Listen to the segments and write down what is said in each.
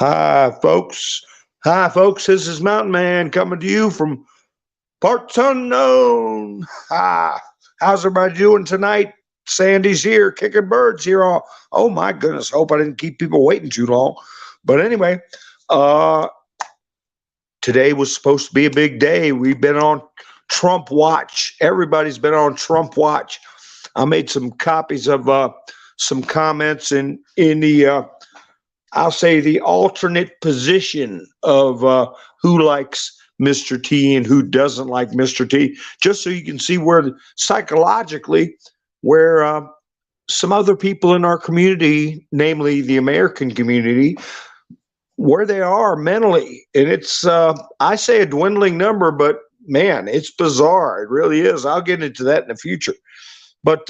Hi, folks. Hi, folks. This is Mountain Man coming to you from parts unknown. Hi. How's everybody doing tonight? Sandy's here, kicking birds here. Oh my goodness. Hope I didn't keep people waiting too long. But anyway, uh, today was supposed to be a big day. We've been on Trump watch. Everybody's been on Trump watch. I made some copies of some comments in the I'll say the alternate position of who likes Mr. T and who doesn't like Mr. T, just so you can see where psychologically where some other people in our community, namely the American community, where they are mentally. And it's I say a dwindling number, but man, it's bizarre. It really is. I'll get into that in the future. But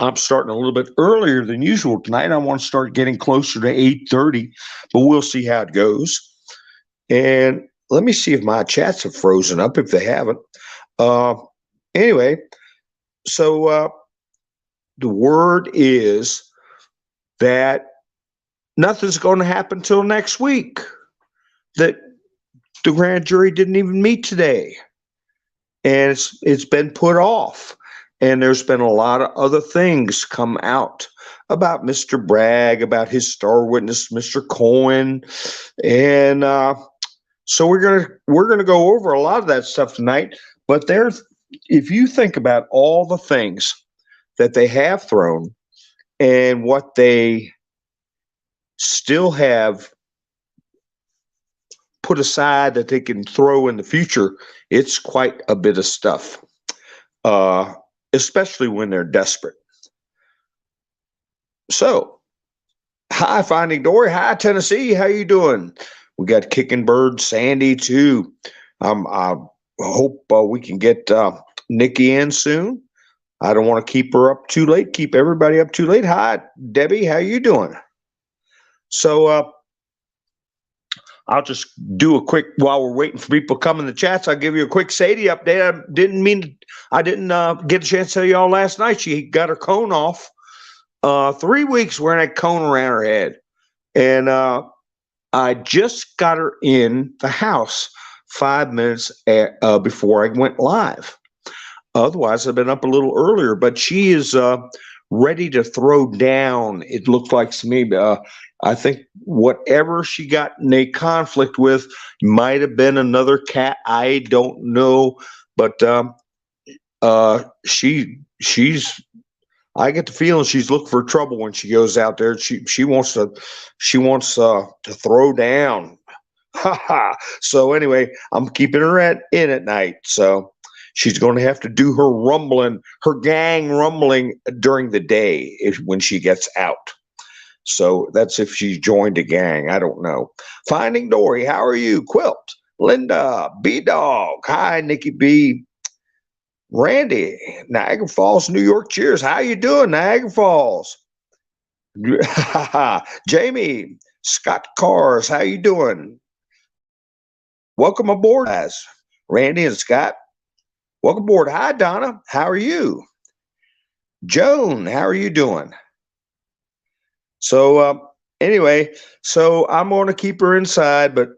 I'm starting a little bit earlier than usual tonight. I want to start getting closer to 8:30, but we'll see how it goes. And let me see if my chats have frozen up, if they haven't. Uh, anyway, so the word is that nothing's going to happen till next week, that the grand jury didn't even meet today, and it's been put off. And there's been a lot of other things come out about Mr. Bragg, about his star witness, Mr. Cohen, and so we're gonna go over a lot of that stuff tonight. But if you think about all the things that they have thrown and what they still have put aside that they can throw in the future, it's quite a bit of stuff. Especially when they're desperate. So, hi, Finding Dory. Hi, Tennessee. How you doing? We got Kicking Bird, Sandy too. I hope we can get Nikki in soon. I don't want to keep her up too late. Keep everybody up too late. Hi, Debbie. How you doing? So I'll just do a quick, while we're waiting for people to come in the chats, I'll give you a quick Sadie update. I didn't get a chance to tell y'all last night. She got her cone off. 3 weeks wearing that cone around her head. And I just got her in the house 5 minutes before I went live. Otherwise, I've been up a little earlier, but she is ready to throw down. It looks like to me, I think whatever she got in a conflict with might have been another cat. I don't know, but she's. I get the feeling she's looking for trouble when she goes out there. She wants to throw down. Ha ha. So anyway, I'm keeping her in at night. So she's going to have to do her gang rumbling during the day when she gets out. So that's if she's joined a gang. I don't know. Finding Dory, how are you? Quilt, Linda, B-Dog. Hi, Nikki B. Randy, Niagara Falls, New York. Cheers. How you doing, Niagara Falls? Jamie, Scott Cars. How you doing? Welcome aboard, guys. Randy and Scott. Welcome aboard. Hi, Donna. How are you? Joan, how are you doing? So anyway, so I'm going to keep her inside, but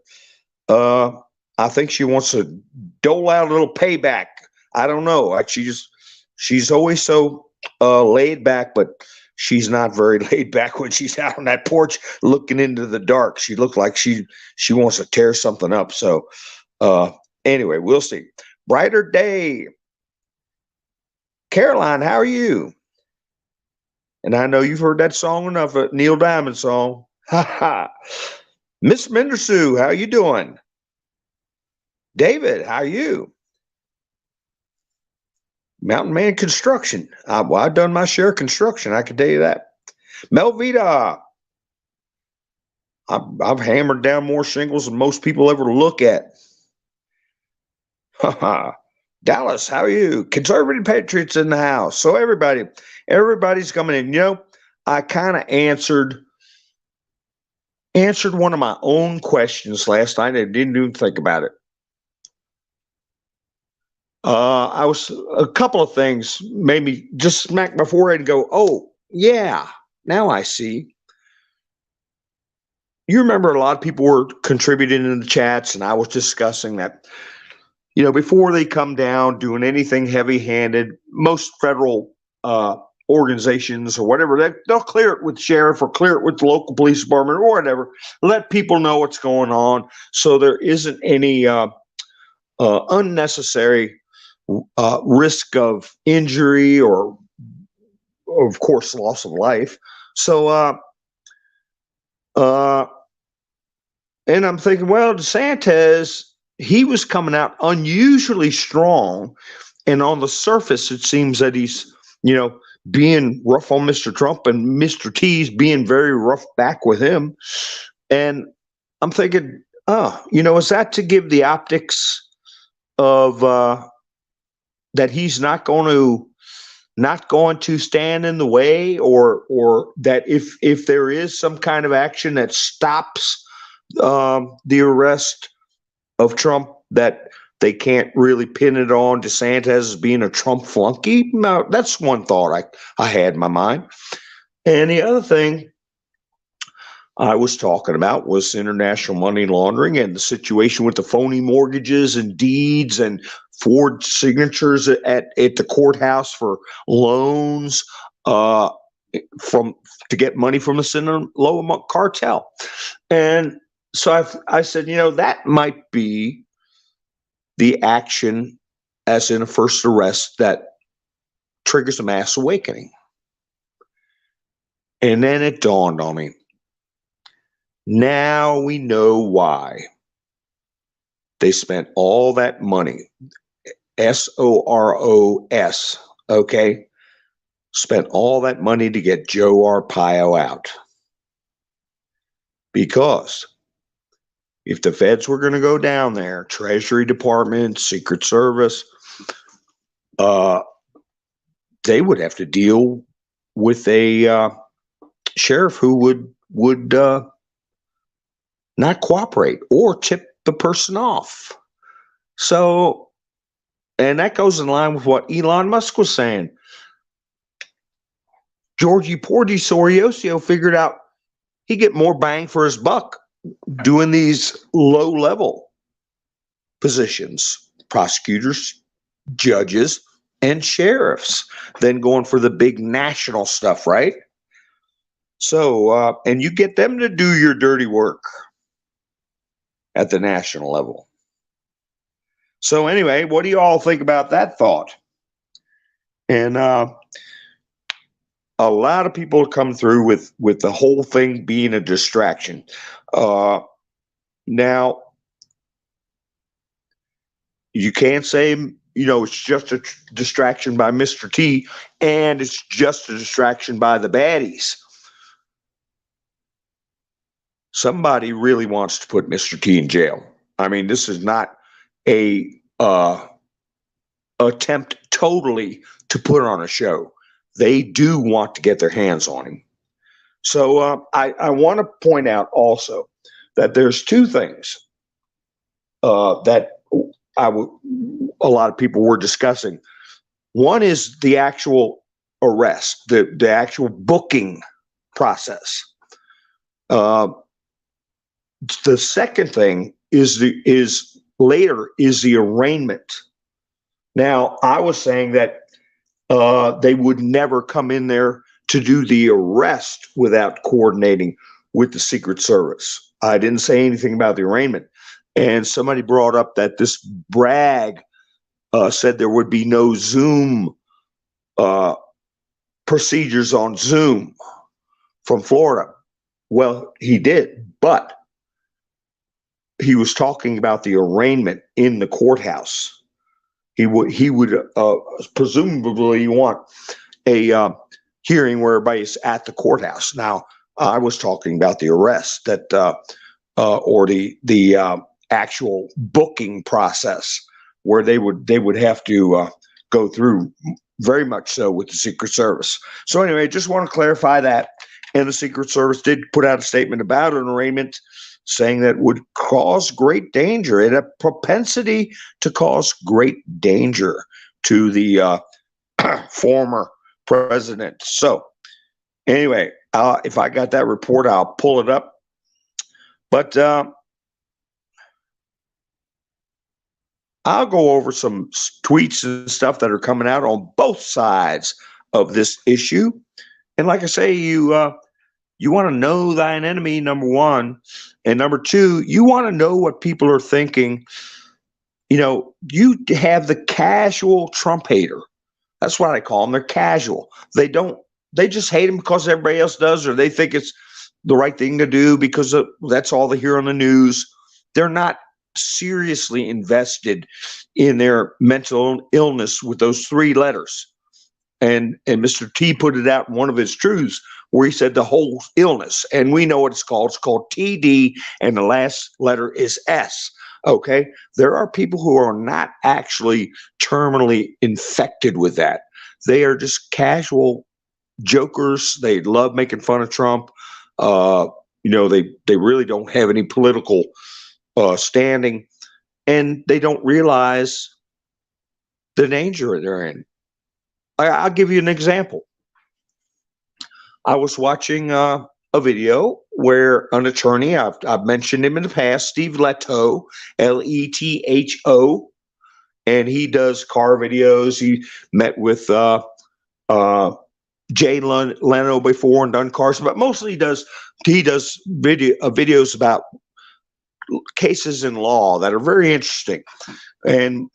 I think she wants to dole out a little payback. I don't know. Like she's always so laid back, but she's not very laid back when she's out on that porch looking into the dark. She looked like she wants to tear something up. So anyway, we'll see. Brighter day. Caroline, how are you? And I know you've heard that song enough, a Neil Diamond song. Ha ha. Miss Mendersue, how you doing? David, how are you? Mountain Man Construction. I've done my share of construction. I can tell you that. Melvita. I've hammered down more shingles than most people ever look at. Ha ha. Dallas, how are you? Conservative Patriots in the house. So everybody's coming in. You know, I kind of answered one of my own questions last night. I didn't even think about it. I was a couple of things made me just smack my forehead and go, oh, yeah, now I see. you remember a lot of people were contributing in the chats, and I was discussing that, before they come down doing anything heavy-handed, most federal organizations or whatever, they'll clear it with sheriff or clear it with the local police department or whatever. Let people know what's going on, so there isn't any unnecessary risk of injury or, of course, loss of life. So, and I'm thinking, well, DeSantis, he was coming out unusually strong, and on the surface, it seems that he's, being rough on Mr. Trump, and Mr. T's being very rough back with him. And I'm thinking, is that to give the optics of that he's not going to stand in the way, or that if there is some kind of action that stops the arrest of Trump, that they can't really pin it on DeSantis as being a Trump flunky? No, that's one thought I had in my mind. And the other thing I was talking about was international money laundering and the situation with the phony mortgages and deeds and forged signatures at the courthouse for loans to get money from the Sinaloa cartel. And so I said, that might be the action, as in a first arrest, that triggers a mass awakening. And then it dawned on me. Now we know why they spent all that money, SOROS, okay? Spent all that money to get Joe Arpaio out. Because if the feds were going to go down there, Treasury Department, Secret Service, they would have to deal with a sheriff who would not cooperate or tip the person off. So, and that goes in line with what Elon Musk was saying. Georgie Porgy Soriosio figured out he'd get more bang for his buck doing these low-level positions, prosecutors, judges, and sheriffs, than going for the big national stuff, right? So, and you get them to do your dirty work at the national level. So anyway, what do you all think about that thought? And a lot of people come through with the whole thing being a distraction. Now, you can't say, it's just a distraction by Mr. T, and it's just a distraction by the baddies. Somebody really wants to put Mr. T in jail. I mean, this is not a attempt totally to put on a show. They do want to get their hands on him. So I want to point out also that there's two things that a lot of people were discussing. One is the actual arrest, the actual booking process. The second thing is the arraignment. Now, I was saying that they would never come in there to do the arrest without coordinating with the Secret Service. I didn't say anything about the arraignment. And somebody brought up that this Bragg said there would be no Zoom procedures on Zoom from Florida. Well, he did, but he was talking about the arraignment in the courthouse. He would presumably want a hearing where everybody's at the courthouse. Now, I was talking about the arrest or the actual booking process, where they would have to go through, very much so, with the Secret Service. So anyway, just want to clarify that. And the Secret Service did put out a statement about an arraignment, saying that would cause great danger, and a propensity to cause great danger to the former president. So anyway, if I got that report, I'll pull it up. But I'll go over some tweets and stuff that are coming out on both sides of this issue. And like I say, you want to know thine enemy, number one. And number two, you want to know what people are thinking. You have the casual Trump hater. That's what I call them. They're casual. They just hate him because everybody else does, or they think it's the right thing to do because that's all they hear on the news. They're not seriously invested in their mental illness with those three letters. And Mr. T put it out in one of his truths where he said the whole illness, and we know what it's called. It's called TD, and the last letter is S. Okay, there are people who are not actually terminally infected with that. They are just casual jokers. They love making fun of Trump. They really don't have any political standing, and they don't realize the danger they're in. I'll give you an example. I was watching a video where an attorney, I've mentioned him in the past, Steve Leto, Letho, and he does car videos. He met with Jay Leno before and done cars, but mostly he does videos about cases in law that are very interesting. And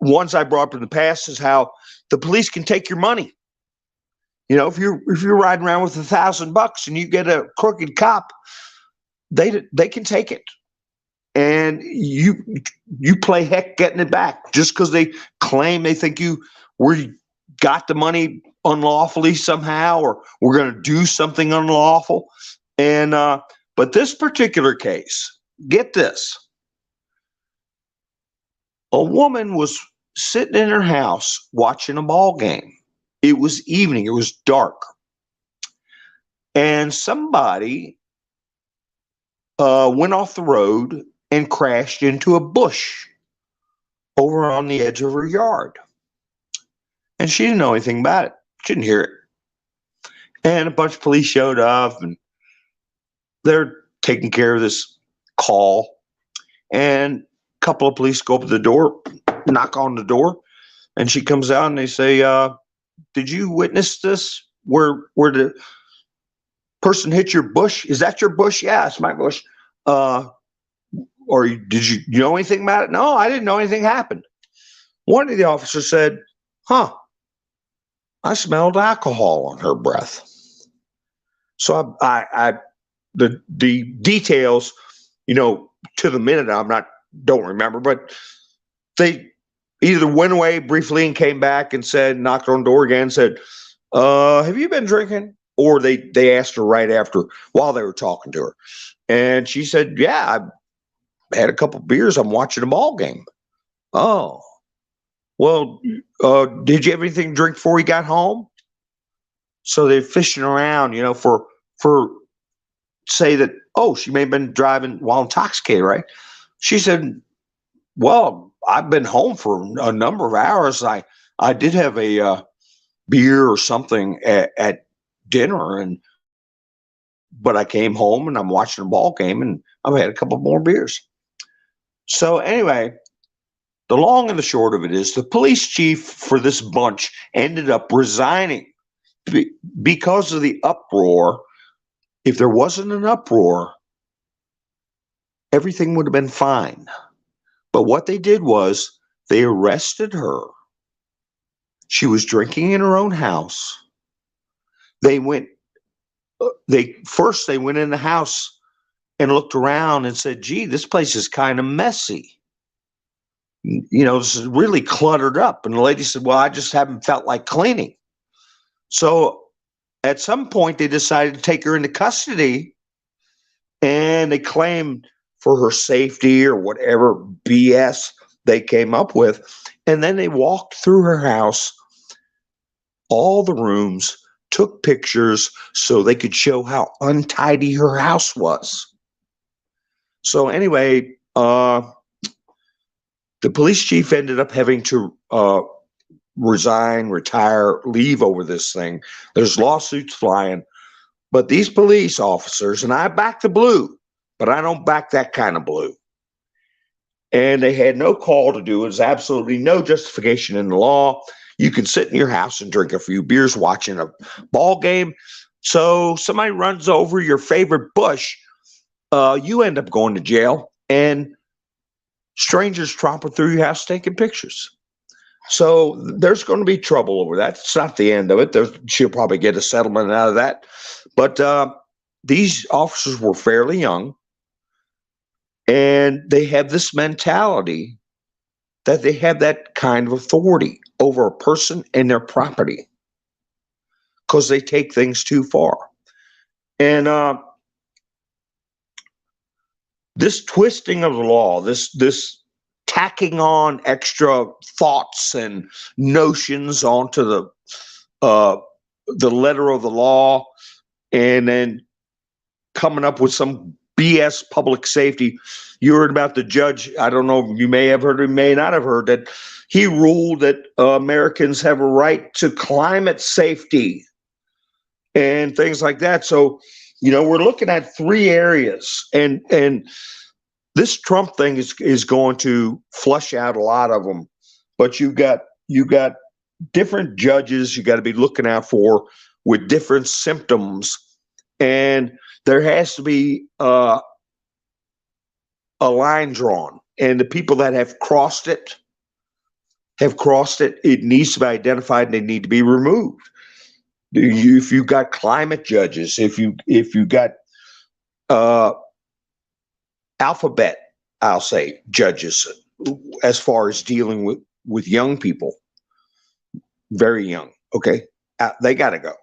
ones I brought up in the past is how the police can take your money. If you're riding around with $1,000 and you get a crooked cop, they can take it, and you play heck getting it back just because they claim they think you got the money unlawfully somehow, or we're going to do something unlawful. And but this particular case, get this: a woman was sitting in her house watching a ball game. It was evening. It was dark. And somebody went off the road and crashed into a bush over on the edge of her yard. And she didn't know anything about it. She didn't hear it. And a bunch of police showed up, and they're taking care of this call. And a couple of police go up to the door, knock on the door, and she comes out and they say, did you witness this? Where the person hit your bush? Is that your bush? Yeah, it's my bush. Or did you know anything about it? No, I didn't know anything happened. One of the officers said, I smelled alcohol on her breath. So the details, to the minute, don't remember, but they either went away briefly and came back and knocked on the door again, said, have you been drinking? Or they asked her right after, while they were talking to her. And she said, yeah, I had a couple beers. I'm watching a ball game. Oh, well, did you have anything to drink before you got home? So they're fishing around, for say that, she may have been driving while intoxicated, right? She said, well, I've been home for a number of hours. I did have a beer or something at dinner, but I came home and I'm watching a ball game and I've had a couple more beers. So anyway, the long and the short of it is the police chief for this bunch ended up resigning because of the uproar. If there wasn't an uproar, everything would have been fine. But what they did was they arrested her. She was drinking in her own house. They went in the house and looked around and said, gee, this place is kind of messy. This is really cluttered up. And the lady said, well, I just haven't felt like cleaning. So at some point they decided to take her into custody, and they claimed for her safety or whatever BS they came up with. And then they walked through her house, all the rooms, took pictures so they could show how untidy her house was. So anyway, the police chief ended up having to resign, retire, leave over this thing. There's lawsuits flying. But these police officers, and I back the blue, but I don't back that kind of blue. And they had no call to do it. There's absolutely no justification in the law. You can sit in your house and drink a few beers watching a ball game. So somebody runs over your favorite bush, you end up going to jail, and strangers tromping through your house taking pictures. So there's going to be trouble over that. It's not the end of it. She'll probably get a settlement out of that. But these officers were fairly young, and they have this mentality that they have that kind of authority over a person and their property because they take things too far. And this twisting of the law, this tacking on extra thoughts and notions onto the letter of the law, and then coming up with some BS public safety. You heard about the judge. I don't know, you may have heard or may not have heard that he ruled that Americans have a right to climate safety and things like that. So, we're looking at three areas, and this Trump thing is going to flush out a lot of them. But you got different judges you got to be looking out for with different symptoms, and there has to be a line drawn. And the people that have crossed it. It needs to be identified, and they need to be removed. If you've got climate judges, if you got alphabet, I'll say, judges, as far as dealing with young people, very young, okay, they got to go.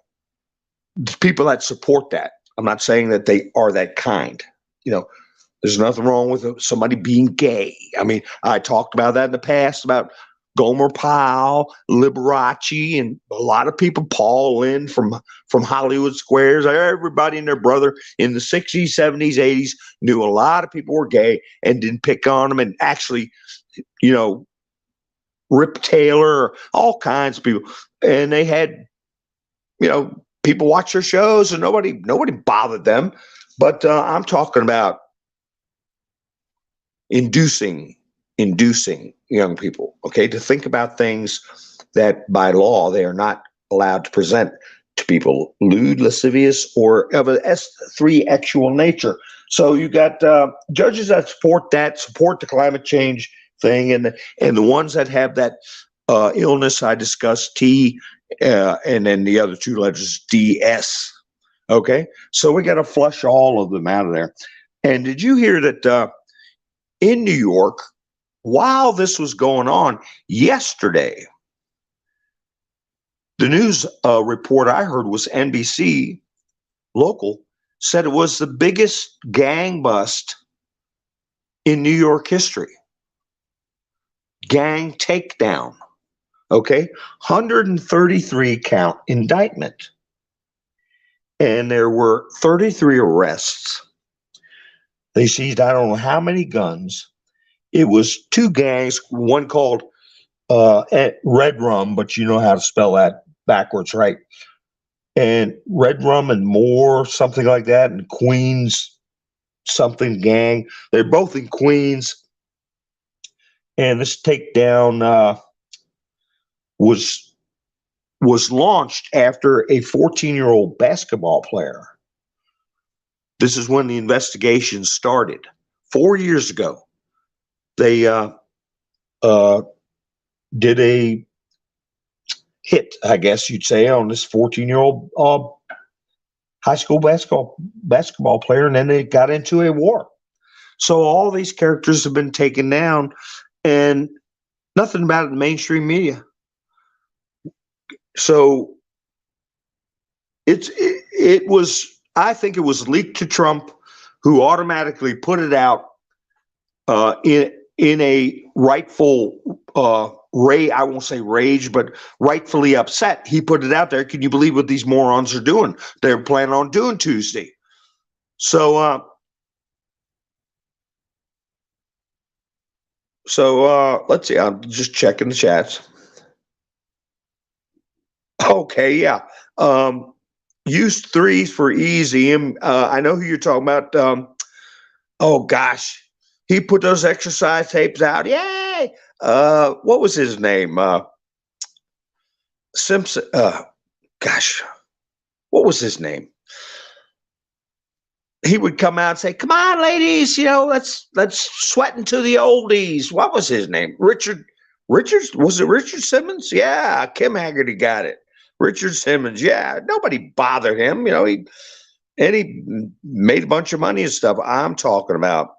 The people that support that, I'm not saying that they are that kind. There's nothing wrong with somebody being gay. I mean, I talked about that in the past about Gomer Pyle, Liberace, and a lot of people, Paul Lynde from Hollywood Squares, everybody and their brother in the 60s, 70s, 80s knew a lot of people were gay and didn't pick on them, and actually, Rip Taylor, all kinds of people. And they had, people watch their shows and nobody bothered them. But I'm talking about inducing young people, okay, to think about things that by law they are not allowed to present to people, lewd, lascivious, or of a S3 actual nature. So you got judges that support the climate change thing, and the ones that have that illness I discussed, T, and then the other two letters, DS. Okay, so we got to flush all of them out of there. And did you hear that in New York, while this was going on yesterday, the news report I heard was NBC local, said it was the biggest gang bust in New York history. Gang takedown. Okay, 133 count indictment. And there were 33 arrests. They seized I don't know how many guns. It was two gangs, one called Red Rum, but you know how to spell that backwards, right? And Red Rum and More, something like that, and Queens something gang. They're both in Queens. And this takedown was launched after a 14-year-old basketball player. This is when the investigation started 4 years ago. They did a hit, I guess you'd say, on this 14-year-old high school basketball player, and then they got into a war. So all these characters have been taken down, and nothing about it in the mainstream media. So it was, I think it was leaked to Trump, who automatically put it out in a rightful I won't say rage, but rightfully upset. He put it out there. Can you believe what these morons are doing? They're planning on doing Tuesday. So let's see. I'm just checking the chats. Okay, yeah. Use threes for easy. I know who you're talking about. Oh gosh, he put those exercise tapes out. Yay! What was his name? Simpson. Gosh, what was his name? He would come out and say, "Come on, ladies, let's sweat into the oldies." What was his name? Richards? Was it Richard Simmons? Yeah, Kim Haggerty got it. Richard Simmons. Yeah, nobody bothered him. He made a bunch of money and stuff. I'm talking about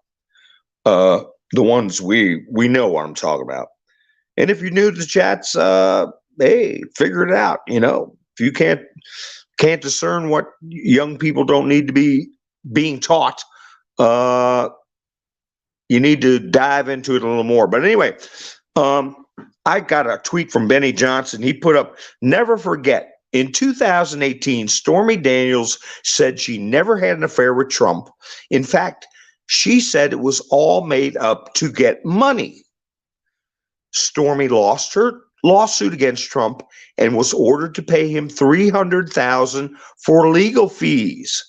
the ones we know what I'm talking about. And if you're new to the chats, hey, figure it out. If you can't discern what young people don't need to be being taught, you need to dive into it a little more. But anyway, I got a tweet from Benny Johnson. He put up, "Never forget, in 2018, Stormy Daniels said she never had an affair with Trump. In fact, she said it was all made up to get money." Stormy lost her lawsuit against Trump and was ordered to pay him $300,000 for legal fees.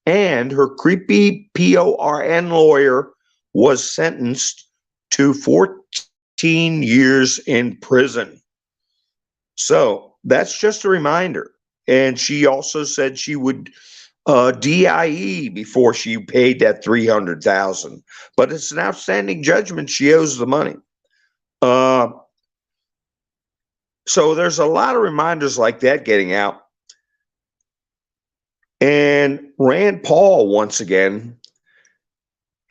And her creepy PORN lawyer was sentenced to 14 years in prison. So that's just a reminder. And she also said she would DIE before she paid that $300,000. But it's an outstanding judgment. She owes the money. So there's a lot of reminders like that getting out. And Rand Paul, once again,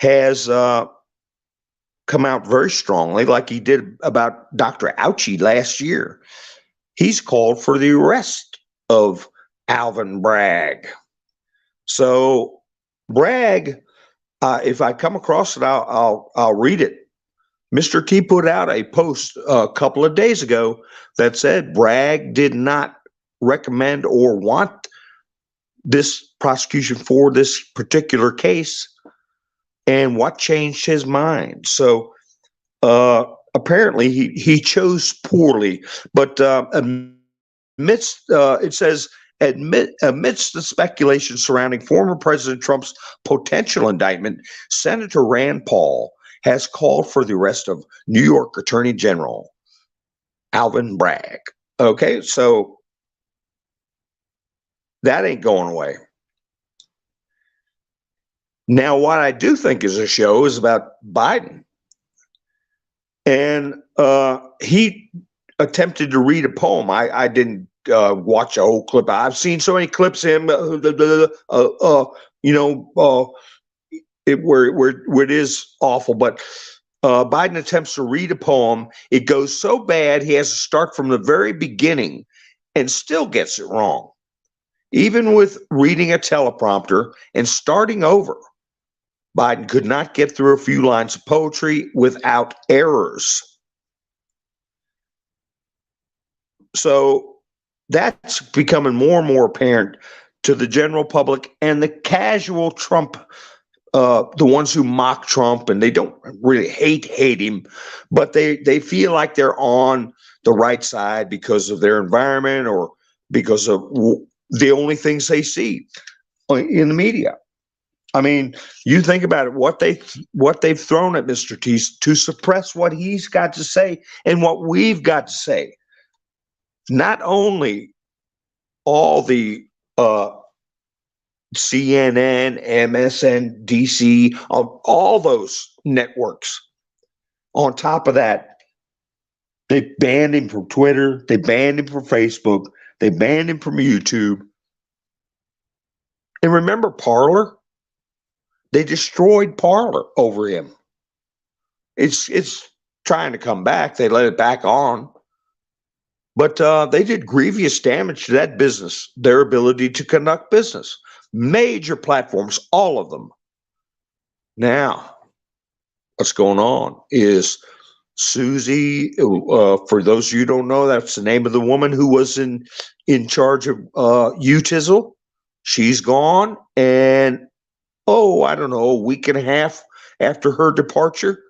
has come out very strongly, like he did about Dr. Fauci last year. He's called for the arrest of Alvin Bragg. So Bragg, if I come across it, I'll read it. Mr. T put out a post a couple of days ago that said Bragg did not recommend or want this prosecution for this particular case, and what changed his mind. So apparently he chose poorly, but amidst it says amidst the speculation surrounding former President Trump's potential indictment, Senator Rand Paul has called for the arrest of New York Attorney General Alvin Bragg. Okay, so that ain't going away. Now, what I do think is a show is about Biden. And he attempted to read a poem. I didn't watch a whole clip. I've seen so many clips of him, where it is awful. But Biden attempts to read a poem. It goes so bad, he has to start from the very beginning and still gets it wrong. Even with reading a teleprompter and starting over, Biden could not get through a few lines of poetry without errors. So that's becoming more and more apparent to the general public and the casual Trump, the ones who mock Trump, and they don't really hate him, but they feel like they're on the right side because of their environment or because of the only things they see in the media. I mean, you think about it, what they've thrown at Mr. T to suppress what he's got to say and what we've got to say. Not only all the CNN, MSNBC, all those networks. On top of that, they banned him from Twitter, they banned him from Facebook, they banned him from YouTube. And remember Parler? They destroyed Parler over him. It's trying to come back. They let it back on. But they did grievous damage to that business, their ability to conduct business. Major platforms, all of them. Now, what's going on is Susie, for those of you who don't know, that's the name of the woman who was in charge of UTISL. She's gone, and I don't know, a week and a half after her departure,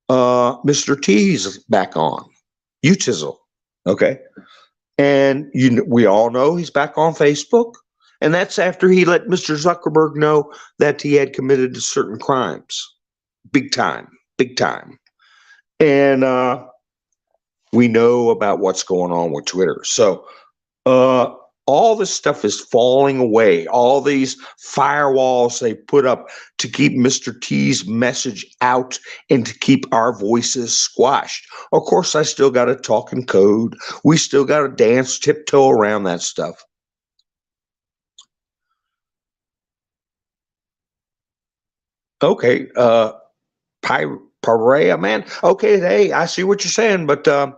Mr. T's back on UTISL. Okay. And we all know he's back on Facebook. And that's after he let Mr. Zuckerberg know that he had committed certain crimes. Big time, big time. And we know about what's going on with Twitter. So all this stuff is falling away. All these firewalls they put up to keep Mr. T's message out and to keep our voices squashed. Of course, I still got to talk in code. We still got to dance tiptoe around that stuff. Okay, Parea, man. Okay, hey, I see what you're saying, but uh,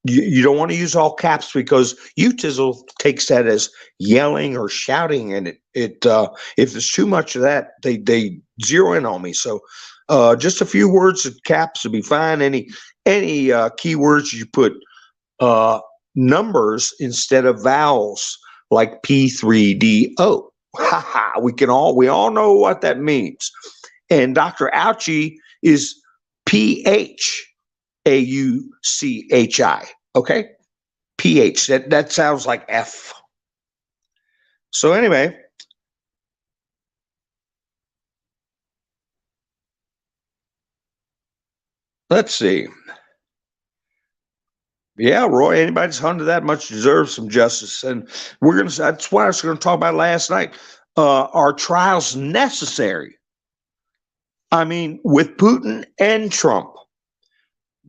you don't want to use all caps because Utizzle takes that as yelling or shouting, and if there's too much of that, they zero in on me. So just a few words of caps would be fine. Any keywords you put numbers instead of vowels like P3DO. We all know what that means. And Dr. Ouchie is PHAUCHI. Okay? PH. That sounds like F. So anyway, let's see. Yeah, Roy, anybody's hunted that much deserves some justice. And that's what I was gonna talk about last night. Are trials necessary? I mean, with Putin and Trump.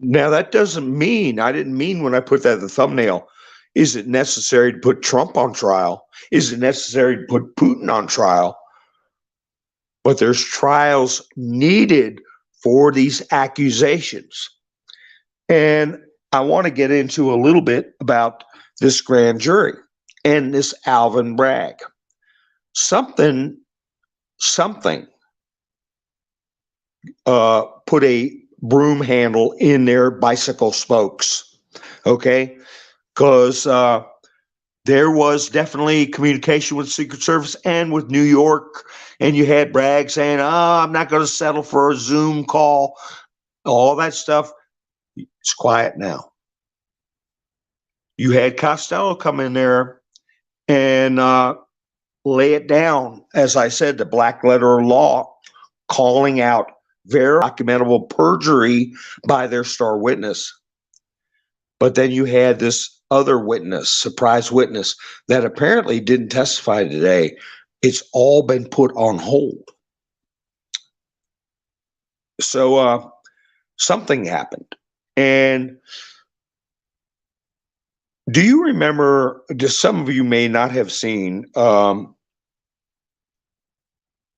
Now that doesn't mean, I didn't mean when I put that in the thumbnail, is it necessary to put Trump on trial? Is it necessary to put Putin on trial? But there's trials needed for these accusations. And I want to get into a little bit about this grand jury and this Alvin Bragg. Something put a broom handle in their bicycle spokes, okay? Because there was definitely communication with Secret Service and with New York, and you had Bragg saying, "Oh, I'm not going to settle for a Zoom call." All that stuff. It's quiet now. You had Costello come in there and lay it down, as I said, the black letter law, calling out very documentable perjury by their star witness. But then you had this other witness, surprise witness, that apparently didn't testify today. It's all been put on hold. So something happened. And do you remember, just some of you may not have seen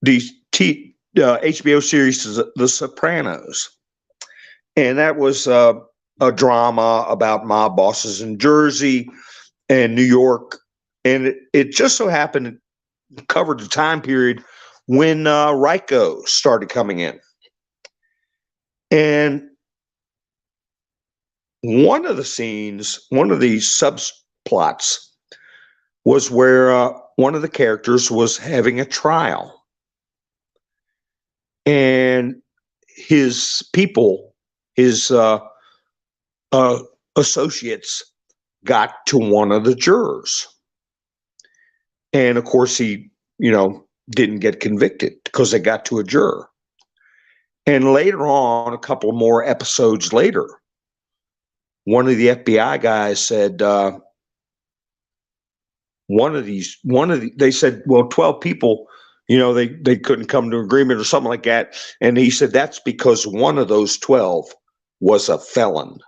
these HBO series, The Sopranos. And that was a drama about mob bosses in Jersey and New York. And it just so happened it covered the time period when Ryko started coming in. And one of the scenes, one of the subplots was where one of the characters was having a trial. And his people, his associates, got to one of the jurors. And of course, he, didn't get convicted because they got to a juror. And later on, a couple more episodes later, one of the FBI guys said, they said, well, 12 people, they couldn't come to agreement or something like that. And he said, that's because one of those 12 was a felon.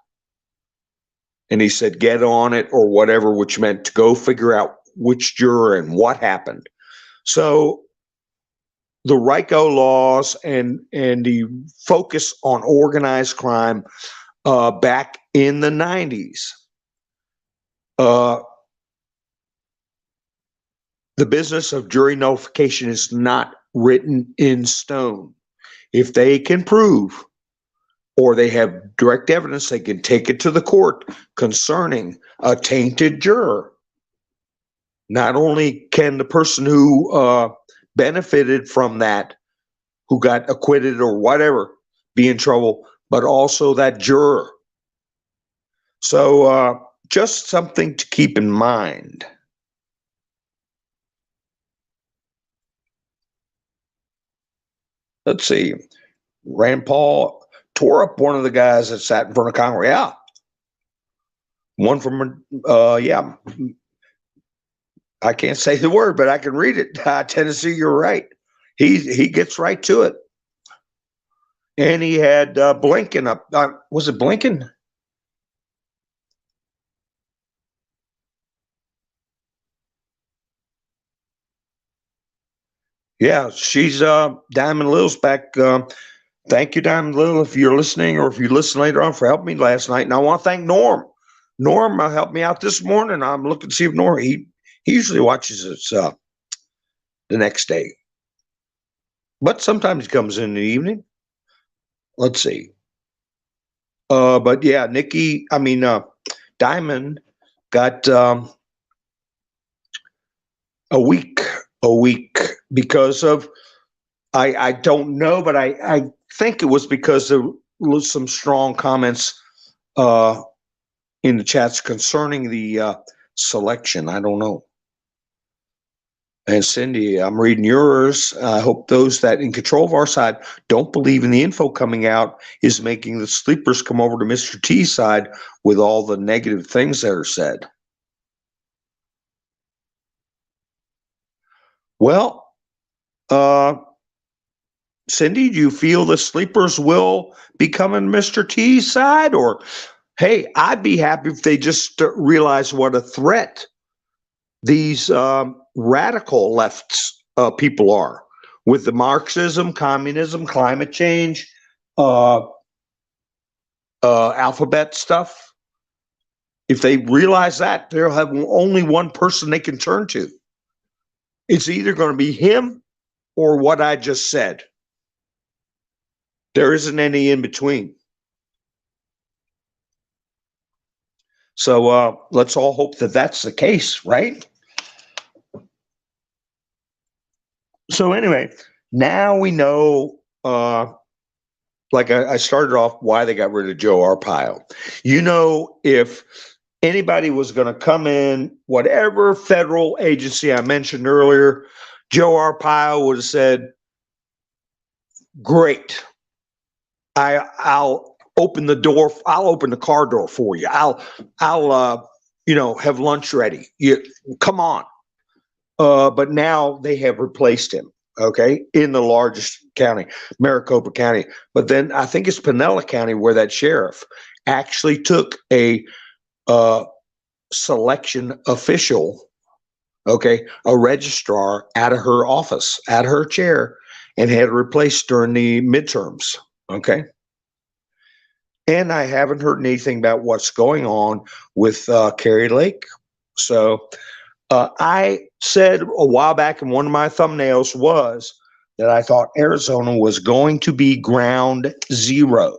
And he said, get on it or whatever, which meant to go figure out which juror and what happened. So the RICO laws and the focus on organized crime back in the 90s, the business of jury nullification is not written in stone. If they can prove or they have direct evidence, they can take it to the court concerning a tainted juror. Not only can the person who benefited from that, who got acquitted or whatever, be in trouble, but also that juror. So just something to keep in mind. let's see. Rand Paul tore up one of the guys that sat in front of Congress. Yeah. One from, yeah. I can't say the word, but I can read it. Tennessee, you're right. He gets right to it. And he had Blinken up. Was it Blinken? Yeah, she's Diamond Lil's back. Thank you, Diamond Lil, if you're listening, or if you listen later on, for helping me last night. And I want to thank Norm. Norm helped me out this morning. I'm looking to see if Norm, he usually watches us the next day. But sometimes he comes in the evening. Let's see. But yeah, Diamond got a week because of, I don't know, but I think it was because there was some strong comments in the chats concerning the selection. I don't know. And Cindy, I'm reading yours. I hope those that in control of our side don't believe in the info coming out is making the sleepers come over to Mr. T's side with all the negative things that are said. Well, Cindy, do you feel the sleepers will be coming Mr. T's side? Or, hey, I'd be happy if they just realize what a threat these radical lefts people are with the Marxism, communism, climate change, alphabet stuff. If they realize that, they'll have only one person they can turn to. It's either going to be him or what I just said. There isn't any in between. So let's all hope that that's the case, right? So anyway, now we know, like I started off, why they got rid of Joe Arpaio. You know, if anybody was going to come in, whatever federal agency I mentioned earlier, Joe Arpaio would have said, great. I'll open the door. I'll open the car door for you. I'll have lunch ready. You come on. But now they have replaced him, okay, in the largest county, Maricopa County. But then I think it's Pinella County where that sheriff actually took a selection official, okay, a registrar out of her office, out of her chair, and had replaced during the midterms, okay? And I haven't heard anything about what's going on with Kari Lake. So I said a while back in one of my thumbnails was that I thought Arizona was going to be ground zero.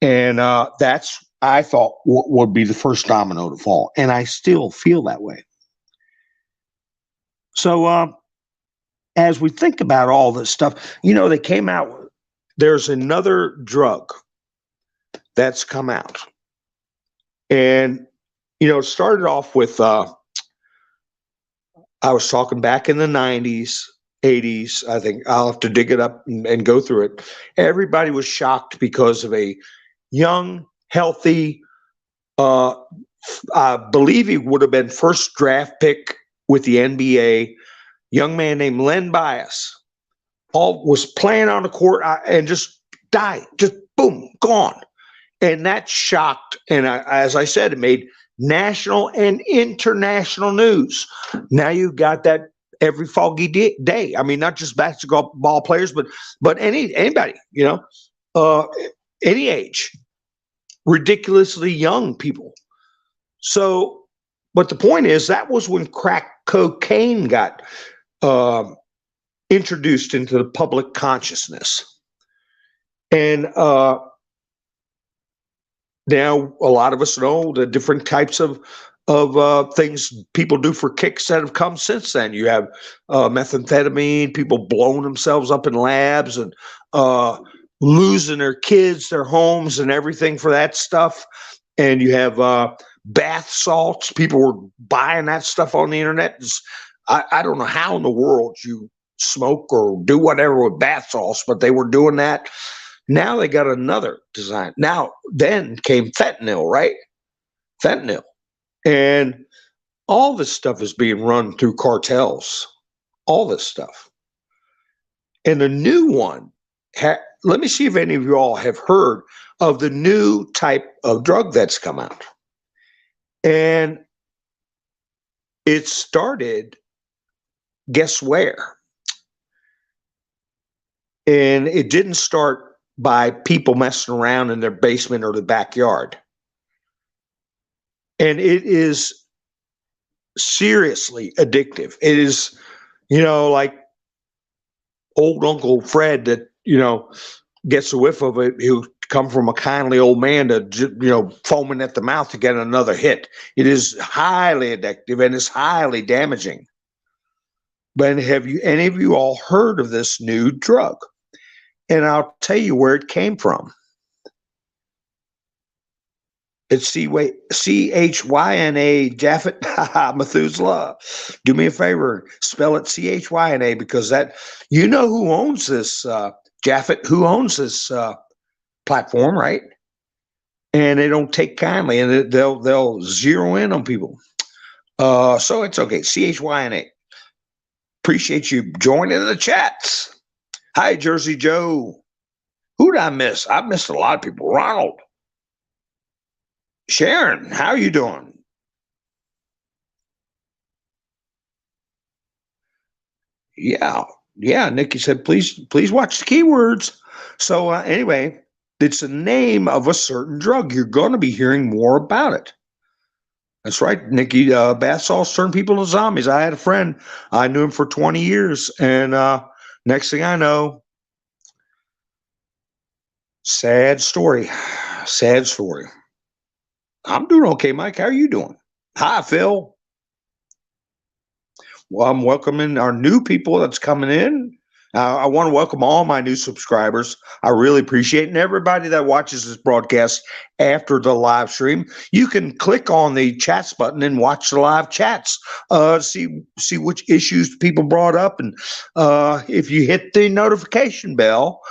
And that's, I thought, what would be the first domino to fall. And I still feel that way. So as we think about all this stuff, you know, they came out, there's another drug that's come out. And, you know, it started off with, I was talking back in the 90s, 80s, I think I'll have to dig it up and go through it. Everybody was shocked because of a young, healthy, I believe he would have been first draft pick with the NBA, young man named Len Bias. Was playing on the court and just died, just boom, gone. And that shocked, and as I said, it made national and international news. Now you've got that every foggy day. I mean, not just basketball players, but anybody, you know, any age, ridiculously young people. So, but the point is, that was when crack cocaine got introduced into the public consciousness. And now a lot of us know the different types of things people do for kicks that have come since then. You have methamphetamine, people blowing themselves up in labs and losing their kids, their homes, and everything for that stuff. And you have bath salts. People were buying that stuff on the internet. I don't know how in the world you smoke or do whatever with bath salts, but they were doing that. Now they got another design. Now, then came fentanyl, right? Fentanyl. And all this stuff is being run through cartels, all this stuff. And the new one, let me see if any of you all have heard of the new type of drug that's come out. And it started, guess where? And it didn't start by people messing around in their basement or the backyard. And it is seriously addictive. It is, like old Uncle Fred that, gets a whiff of it, who come from a kindly old man to, foaming at the mouth to get another hit. It is highly addictive and it's highly damaging. But have any of you all heard of this new drug? And I'll tell you where it came from. It's C-H-Y-N-A, Japhet, Methuselah. Do me a favor, spell it C-H-Y-N-A, because that, who owns this, Japhet, who owns this platform, right? And they don't take kindly, and they'll zero in on people. So it's okay, C-H-Y-N-A. Appreciate you joining the chats. Hi, Jersey Joe. Who did I miss? I missed a lot of people. Ronald. Sharon, how are you doing? Yeah. Nikki said, please watch the keywords. So anyway, it's the name of a certain drug. You're going to be hearing more about it. That's right, Nikki. Bath salts turn people into zombies. I had a friend. I knew him for 20 years. And next thing I know, sad story. Sad story. I'm doing okay, Mike. How are you doing? Hi, Phil. Well, I'm welcoming our new people that's coming in. I want to welcome all my new subscribers. I really appreciate it. And everybody that watches this broadcast after the live stream, you can click on the chats button and watch the live chats. See which issues people brought up. And if you hit the notification bell,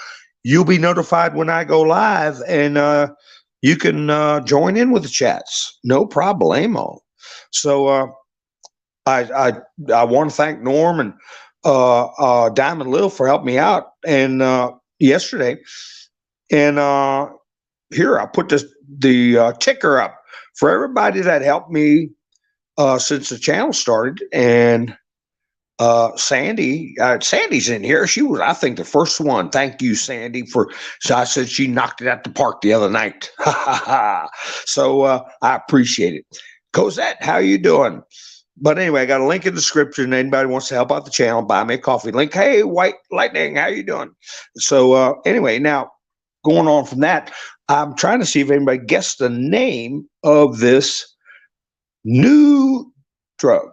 you'll be notified when I go live. And you can join in with the chats. No problemo. So I want to thank Norm and Diamond Lil for helping me out and yesterday. And here I put the ticker up for everybody that helped me since the channel started. And Sandy's in here. She was, I think, the first one. Thank you, Sandy, I said she knocked it out the park the other night. So I appreciate it. Cosette, how you doing? But anyway, I got a link in the description. Anybody wants to help out the channel, buy me a coffee link. Hey, White Lightning, how you doing? So anyway, now going on from that, I'm trying to see if anybody guessed the name of this new drug.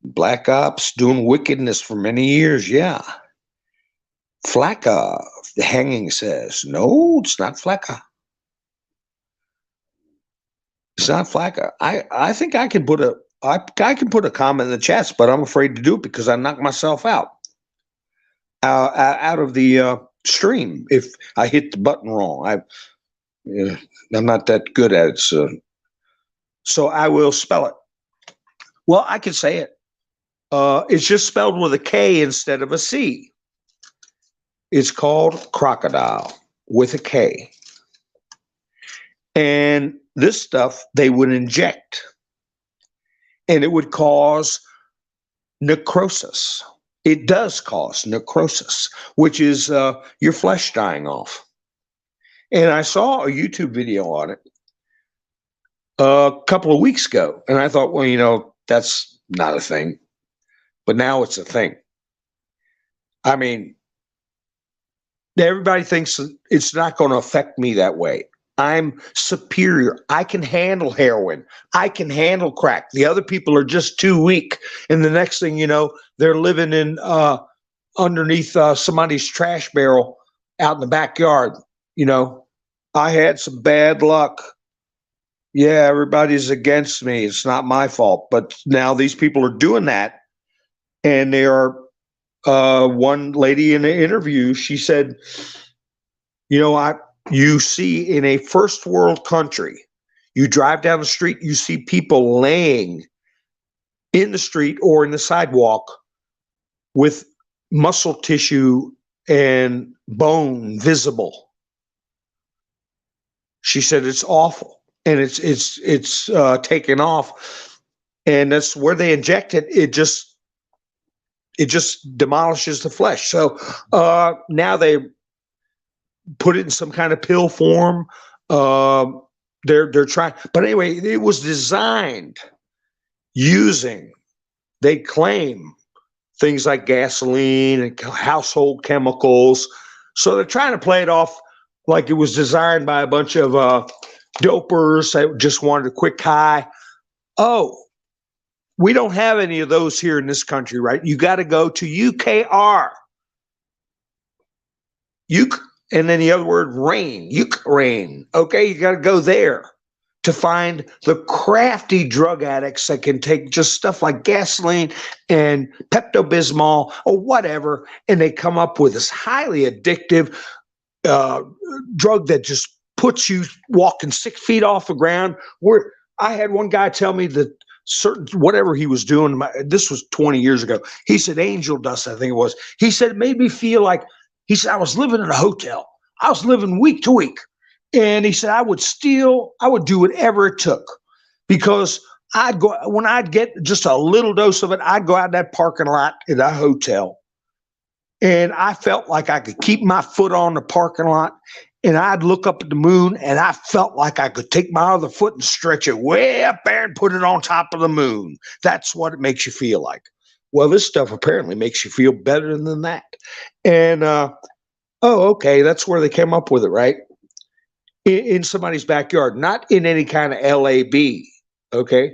Black Ops doing wickedness for many years, yeah. Flacca, the hanging says. No, it's not Flacca. It's not Flacca. I think I can put a comment in the chats, but I'm afraid to do it because I knocked myself out of the stream if I hit the button wrong. I'm not that good at it, so I will spell it. Well, I can say it. It's just spelled with a K instead of a C. It's called crocodile with a K. And this stuff they would inject, and it would cause necrosis. It does cause necrosis, which is your flesh dying off. And I saw a YouTube video on it a couple of weeks ago, and I thought, well, that's not a thing. But now it's a thing. I mean, everybody thinks it's not going to affect me that way. I'm superior. I can handle heroin. I can handle crack. The other people are just too weak. And the next thing you know, they're living in underneath somebody's trash barrel out in the backyard. I had some bad luck. Yeah, everybody's against me. It's not my fault. But now these people are doing that. And they are, one lady in the interview, she said, you know, you see in a first world country, you drive down the street, you see people laying in the street or in the sidewalk with muscle tissue and bone visible. She said it's awful, and it's taken off, and that's where they inject it. It just demolishes the flesh. So now they put it in some kind of pill form. They're trying, but anyway, it was designed using, they claim, things like gasoline and household chemicals. So they're trying to play it off like it was designed by a bunch of dopers that just wanted a quick high. Oh, we don't have any of those here in this country, right? You got to go to UKR. And then the other word, Ukraine. Okay, you got to go there to find the crafty drug addicts that can take just stuff like gasoline and Pepto-Bismol or whatever, and they come up with this highly addictive drug that just puts you walking 6 feet off the ground. Where I had one guy tell me that certain, whatever he was doing, this was 20 years ago. He said angel dust, I think it was. He said it made me feel like, he said, I was living in a hotel. I was living week to week. And he said, I would do whatever it took, because when I'd get just a little dose of it, I'd go out that parking lot in that hotel, and I felt like I could keep my foot on the parking lot, and I'd look up at the moon, and I felt like I could take my other foot and stretch it way up there and put it on top of the moon. That's what it makes you feel like. Well, this stuff apparently makes you feel better than that. And, okay, that's where they came up with it, right? In somebody's backyard, not in any kind of LAB, okay?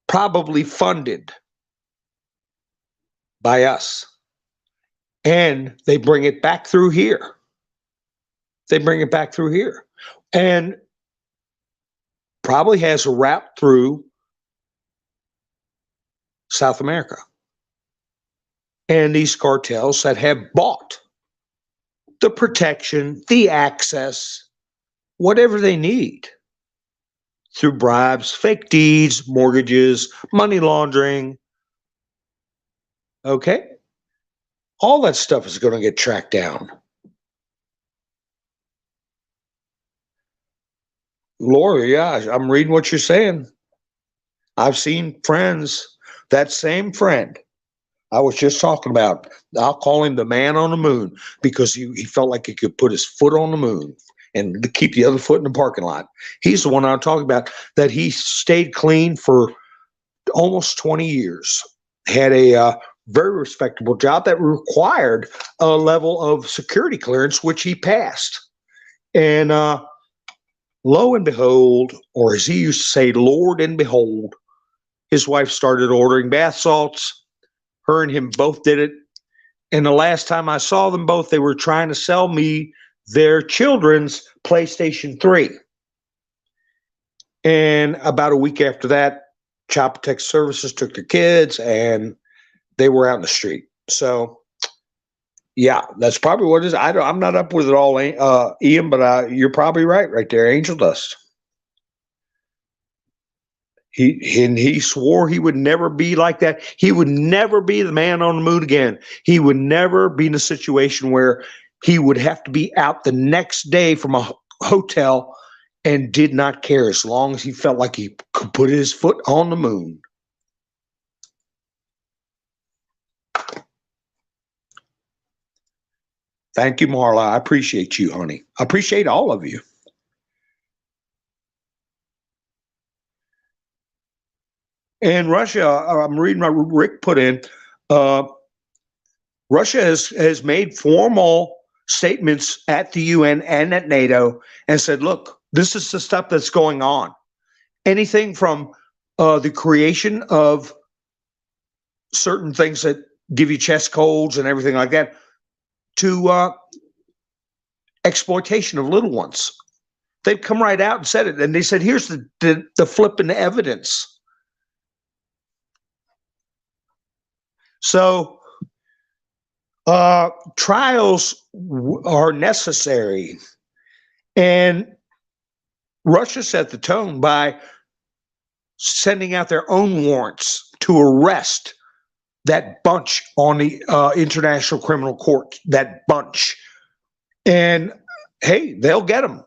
Probably funded by us. And they bring it back through here. And probably has a route through South America. And these cartels that have bought the protection, the access, whatever they need through bribes, fake deeds, mortgages, money laundering. Okay? All that stuff is going to get tracked down. Lori, yeah, I'm reading what you're saying. I've seen friends, that same friend I was just talking about, I'll call him the man on the moon, because he felt like he could put his foot on the moon and keep the other foot in the parking lot. He's the one I'm talking about, that he stayed clean for almost 20 years, had a very respectable job that required a level of security clearance, which he passed. And lo and behold, or as he used to say, Lord and behold, his wife started ordering bath salts. Her and him both did it. And the last time I saw them both, they were trying to sell me their children's PlayStation 3. And about a week after that, Child Protective Services took their kids and they were out in the street. So, yeah, that's probably what it is. I'm not up with it all, Ian, but you're probably right there. Angel dust. He swore he would never be like that. He would never be the man on the moon again. He would never be in a situation where he would have to be out the next day from a hotel and did not care, as long as he felt like he could put his foot on the moon. Thank you, Marla. I appreciate you, honey. I appreciate all of you. And Russia, I'm reading what Rick put in, Russia has made formal statements at the UN and at NATO and said, look, this is the stuff that's going on. Anything from the creation of certain things that give you chest colds and everything like that, to exploitation of little ones. They've come right out and said it. And they said, here's the flipping evidence. So trials are necessary, and Russia set the tone by sending out their own warrants to arrest that bunch on the International Criminal Court, that bunch. And hey, they'll get them.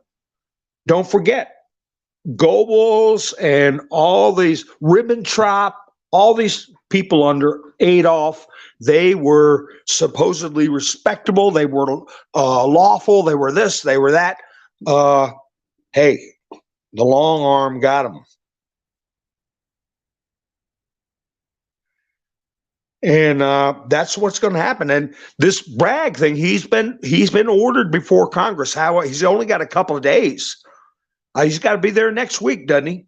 Don't forget, Goebbels and all these Ribbentrop, all these people under Adolf, they were supposedly respectable. They were lawful. They were this, they were that. Hey, the long arm got them. And that's what's going to happen. And this Bragg thing, he's been ordered before Congress. How he's only got a couple of days. He's got to be there next week, doesn't he?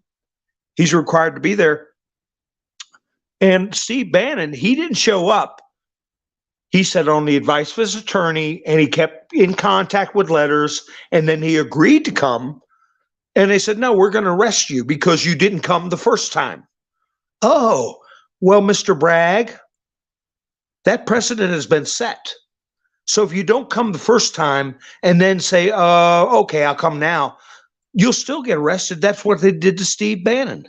He's required to be there. And Steve Bannon, he didn't show up. He said on the advice of his attorney, and he kept in contact with letters, and then he agreed to come. And they said, no, we're going to arrest you because you didn't come the first time. Oh, well, Mr. Bragg, that precedent has been set. So if you don't come the first time and then say, okay, I'll come now, you'll still get arrested. That's what they did to Steve Bannon.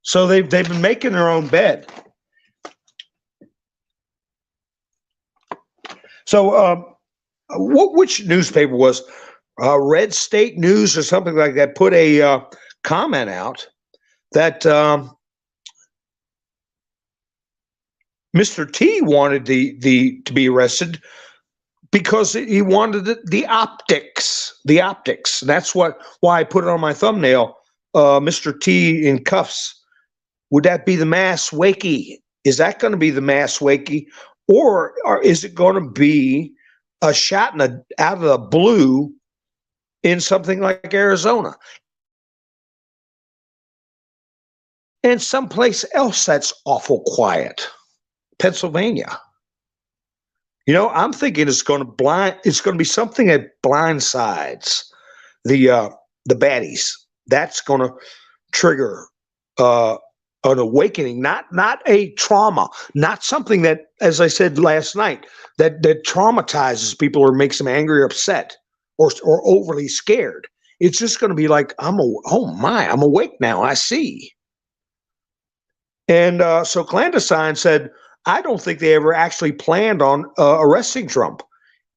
So they've been making their own bed. So which newspaper was Red State News or something like that put a comment out that Mr. T wanted the to be arrested because he wanted the optics. The optics. That's why I put it on my thumbnail. Mr. T in cuffs. Would that be the mass Wakey? Is that going to be the mass Wakey, or is it going to be a shot out of the blue in something like Arizona and someplace else that's awful quiet, Pennsylvania? You know, I'm thinking it's going to be something that blindsides the baddies. That's going to trigger an awakening, not a trauma, not something that, as I said last night, that traumatizes people or makes them angry or upset or overly scared. It's just going to be like, I'm awake now. I see. And so Clandestine said, I don't think they ever actually planned on arresting Trump.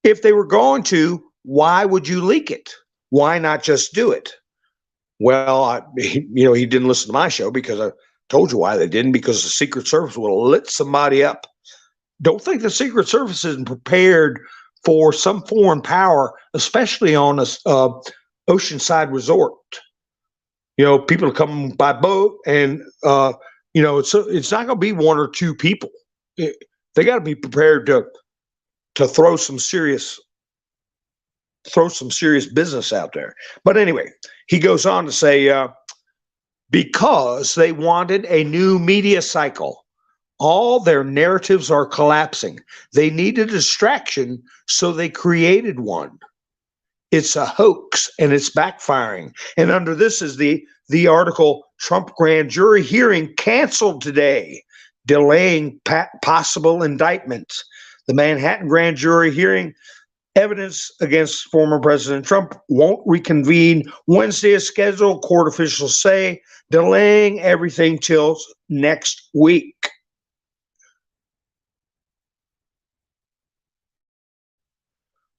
If they were going to, why would you leak it? Why not just do it? Well, he didn't listen to my show because I told you why they didn't, because the Secret Service would have lit somebody up. Don't think the Secret Service isn't prepared for some foreign power, especially on a oceanside resort. You know, people come by boat, and it's not going to be one or two people. They got to be prepared to throw some serious business out there. But anyway, he goes on to say, because they wanted a new media cycle. All their narratives are collapsing. They need a distraction, so they created one. It's a hoax, and it's backfiring. And under this is the article, Trump grand jury hearing canceled today, delaying possible indictment. The Manhattan grand jury hearing evidence against former President Trump won't reconvene Wednesday as scheduled, court officials say, delaying everything till next week.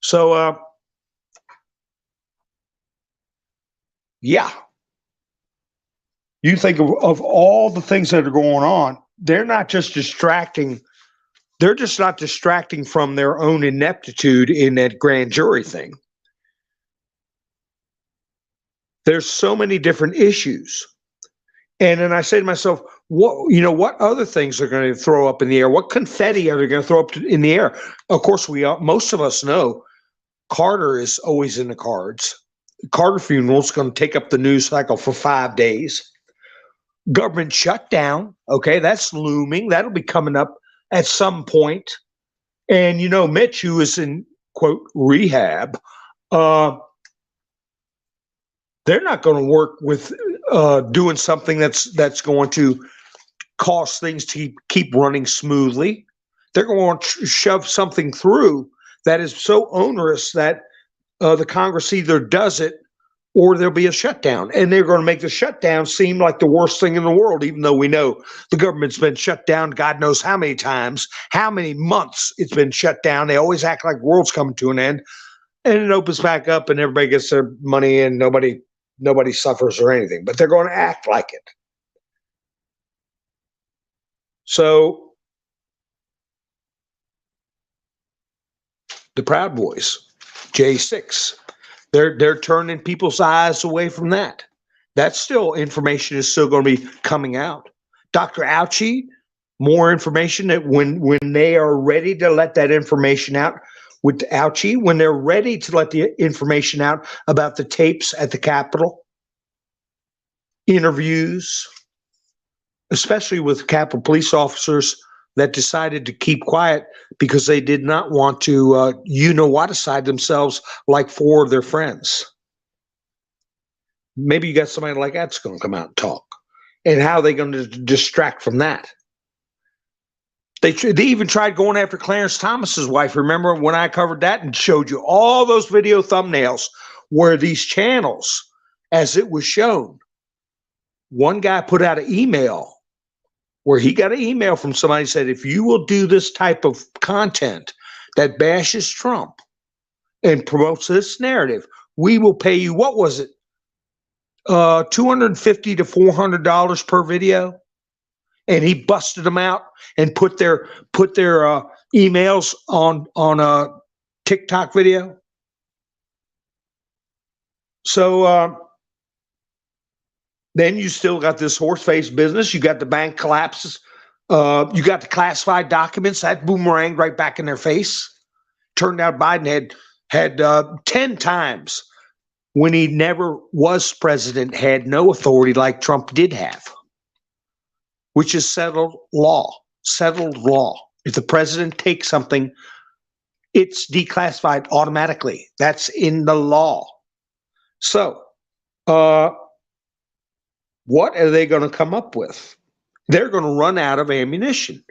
So, yeah. You think of all the things that are going on, they're not just distracting. They're just not distracting from their own ineptitude in that grand jury thing. There's so many different issues. And then I say to myself, what other things are going to throw up in the air? What confetti are they going to throw up in the air? Of course, most of us know Carter is always in the cards. Carter funeral is going to take up the news cycle for 5 days. Government shutdown, okay, that's looming. That'll be coming up at some point. And, Mitch, who is in, quote, rehab, they're not going to work with doing something that's going to cause things to keep running smoothly. They're going to shove something through that is so onerous that the Congress either does it or there'll be a shutdown. And they're going to make the shutdown seem like the worst thing in the world, even though we know the government's been shut down God knows how many times, how many months it's been shut down. They always act like the world's coming to an end. And it opens back up and everybody gets their money and nobody suffers or anything. But they're going to act like it. So the Proud Boys, J6, they're turning people's eyes away from that. That's still information is still going to be coming out. Dr. Fauci, more information that when they are ready to let that information out with Fauci, when they're ready to let the information out about the tapes at the Capitol, interviews, especially with Capitol police officers that decided to keep quiet because they did not want to, you-know-what-aside themselves like four of their friends. Maybe you got somebody like that's going to come out and talk. And how are they going to distract from that? They even tried going after Clarence Thomas's wife. Remember when I covered that and showed you all those video thumbnails where these channels, as it was shown, one guy put out an email where he got an email from somebody said, if you will do this type of content that bashes Trump and promotes this narrative, we will pay you, what was it? $250 to $400 per video. And he busted them out and put their emails on a TikTok video. So then you still got this horse-face business. You got the bank collapses. You got the classified documents. That boomerang right back in their face. Turned out Biden had 10 times when he never was president, had no authority like Trump did have, which is settled law. Settled law. If the president takes something, it's declassified automatically. That's in the law. So, what are they going to come up with? They're going to run out of ammunition.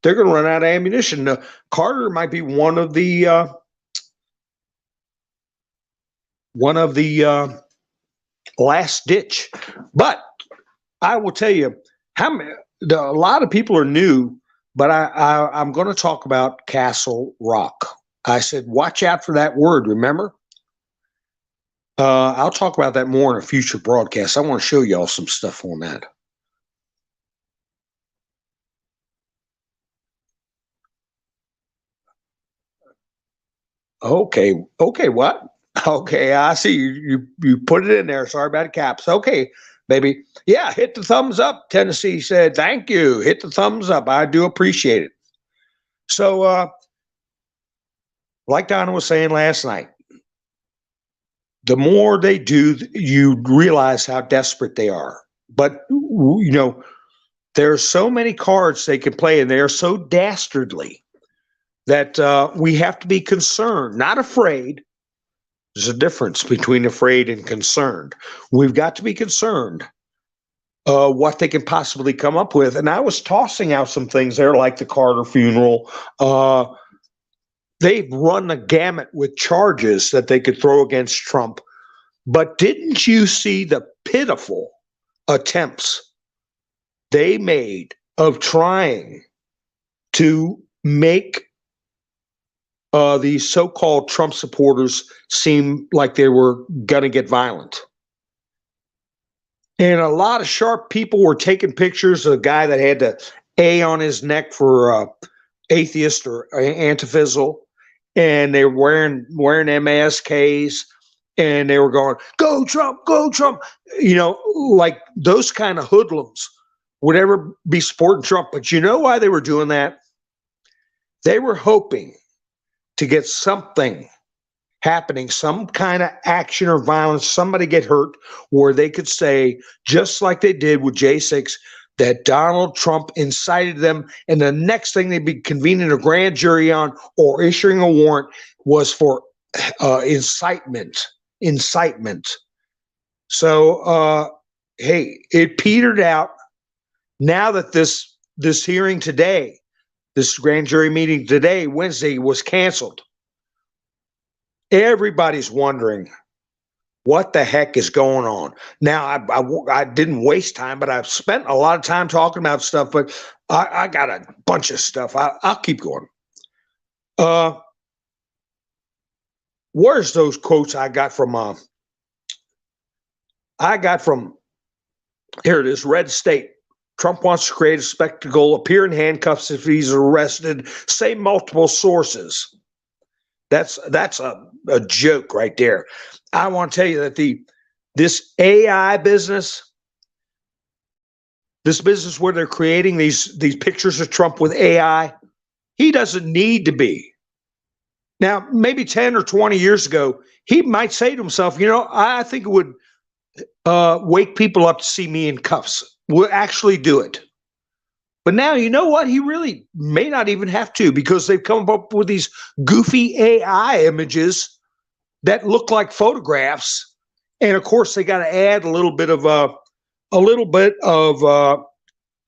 They're going to run out of ammunition. Carter might be one of the last ditch. But I will tell you, a lot of people are new, but I'm going to talk about Castle Rock. I said, watch out for that word, remember? I'll talk about that more in a future broadcast. I want to show y'all some stuff on that. Okay, what? Okay, I see you put it in there. Sorry about the caps. Okay, baby. Yeah, hit the thumbs up. Tennessee said, thank you. Hit the thumbs up. I do appreciate it. So, like Donna was saying last night, the more they do, you realize how desperate they are. But, you know, there are so many cards they can play, and they are so dastardly that we have to be concerned, not afraid. There's a difference between afraid and concerned. We've got to be concerned what they can possibly come up with. And I was tossing out some things there, like the Carter funeral. They've run the gamut with charges that they could throw against Trump. But didn't you see the pitiful attempts they made of trying to make these so-called Trump supporters seem like they were going to get violent? And a lot of sharp people were taking pictures of a guy that had the A on his neck for atheist or antiphysal, and they were wearing MASKs, and they were going, go Trump, go Trump. You know, like those kind of hoodlums would ever be supporting Trump. But you know why they were doing that? They were hoping to get something happening, some kind of action or violence, somebody get hurt, where they could say, just like they did with J6, that Donald Trump incited them, and the next thing they'd be convening a grand jury on or issuing a warrant was for incitement. So, hey, it petered out. Now that this hearing today, this grand jury meeting today, Wednesday, was canceled, everybody's wondering what the heck is going on. Now, I didn't waste time, but I've spent a lot of time talking about stuff, but I got a bunch of stuff. I'll keep going. Where's those quotes I got from here it is, Red State. Trump wants to create a spectacle, appear in handcuffs if he's arrested, say multiple sources. That's a joke right there. I want to tell you that this AI business, this business where they're creating these pictures of Trump with AI, he doesn't need to be. Now, maybe 10 or 20 years ago, he might say to himself, I think it would wake people up to see me in cuffs. We'll actually do it. But now, you know what? He really may not even have to, because they've come up with these goofy AI images that look like photographs. And of course, they got to add a little bit of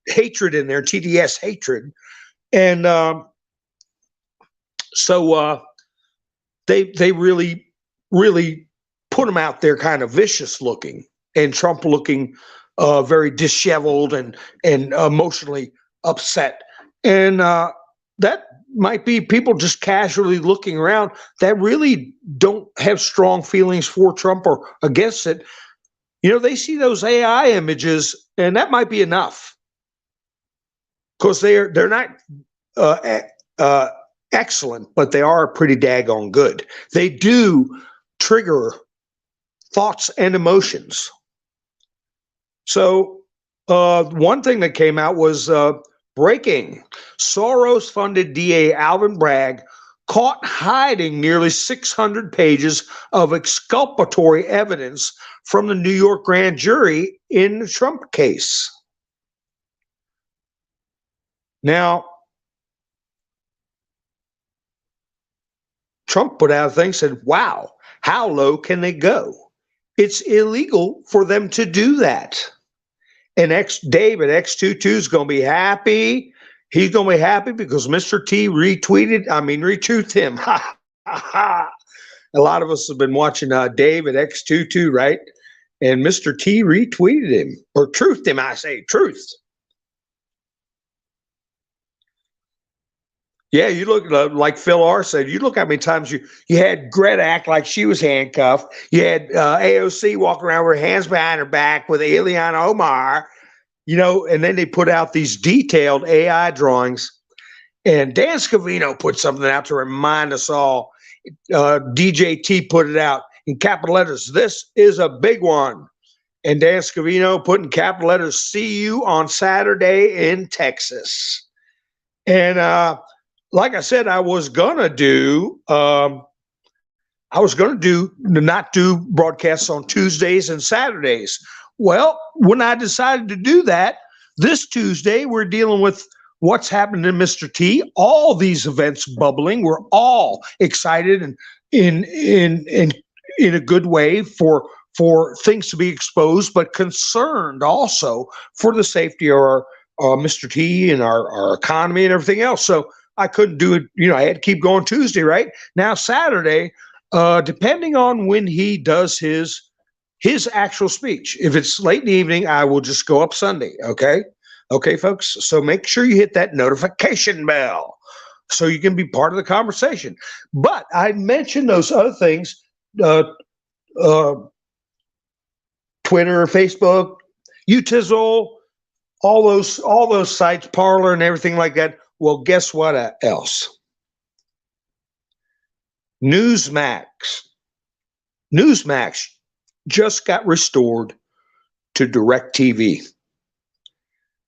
hatred in there, TDS hatred. And so they really put him out there kind of vicious looking, and Trump looking very disheveled and emotionally upset. And that might be people just casually looking around that really don't have strong feelings for Trump or against it. They see those AI images, and that might be enough, because they're not excellent, but they are pretty daggone good. They do trigger thoughts and emotions. So one thing that came out was breaking. Soros-funded DA Alvin Bragg caught hiding nearly 600 pages of exculpatory evidence from the New York grand jury in the Trump case. Now, Trump put out a thing, said, wow, how low can they go? It's illegal for them to do that. And David X22 is going to be happy. He's going to be happy because Mr. T retweeted him. A lot of us have been watching David X22, right? And Mr. T retweeted him, or truthed him, I say, truth. Yeah, you look like Phil R said, you look how many times you had Greta act like she was handcuffed. You had AOC walking around with her hands behind her back with Ileana Omar, and then they put out these detailed AI drawings. And Dan Scavino put something out to remind us all. DJT put it out in capital letters. This is a big one. And Dan Scavino put in capital letters, see you on Saturday in Texas. And like I said, I was gonna not do broadcasts on Tuesdays and Saturdays. Well, when I decided to do that, this Tuesday, we're dealing with what's happened to Mr. T. All these events bubbling. We're all excited and in a good way for things to be exposed, but concerned also for the safety of our Mr. T and our economy and everything else. So I couldn't do it. I had to keep going Tuesday, right? Now Saturday, depending on when he does his actual speech. If it's late in the evening, I will just go up Sunday. Okay, folks. So make sure you hit that notification bell so you can be part of the conversation. But I mentioned those other things, Twitter, Facebook, Utizzle, all those sites, Parler and everything like that. Well, guess what else? Newsmax just got restored to DirecTV.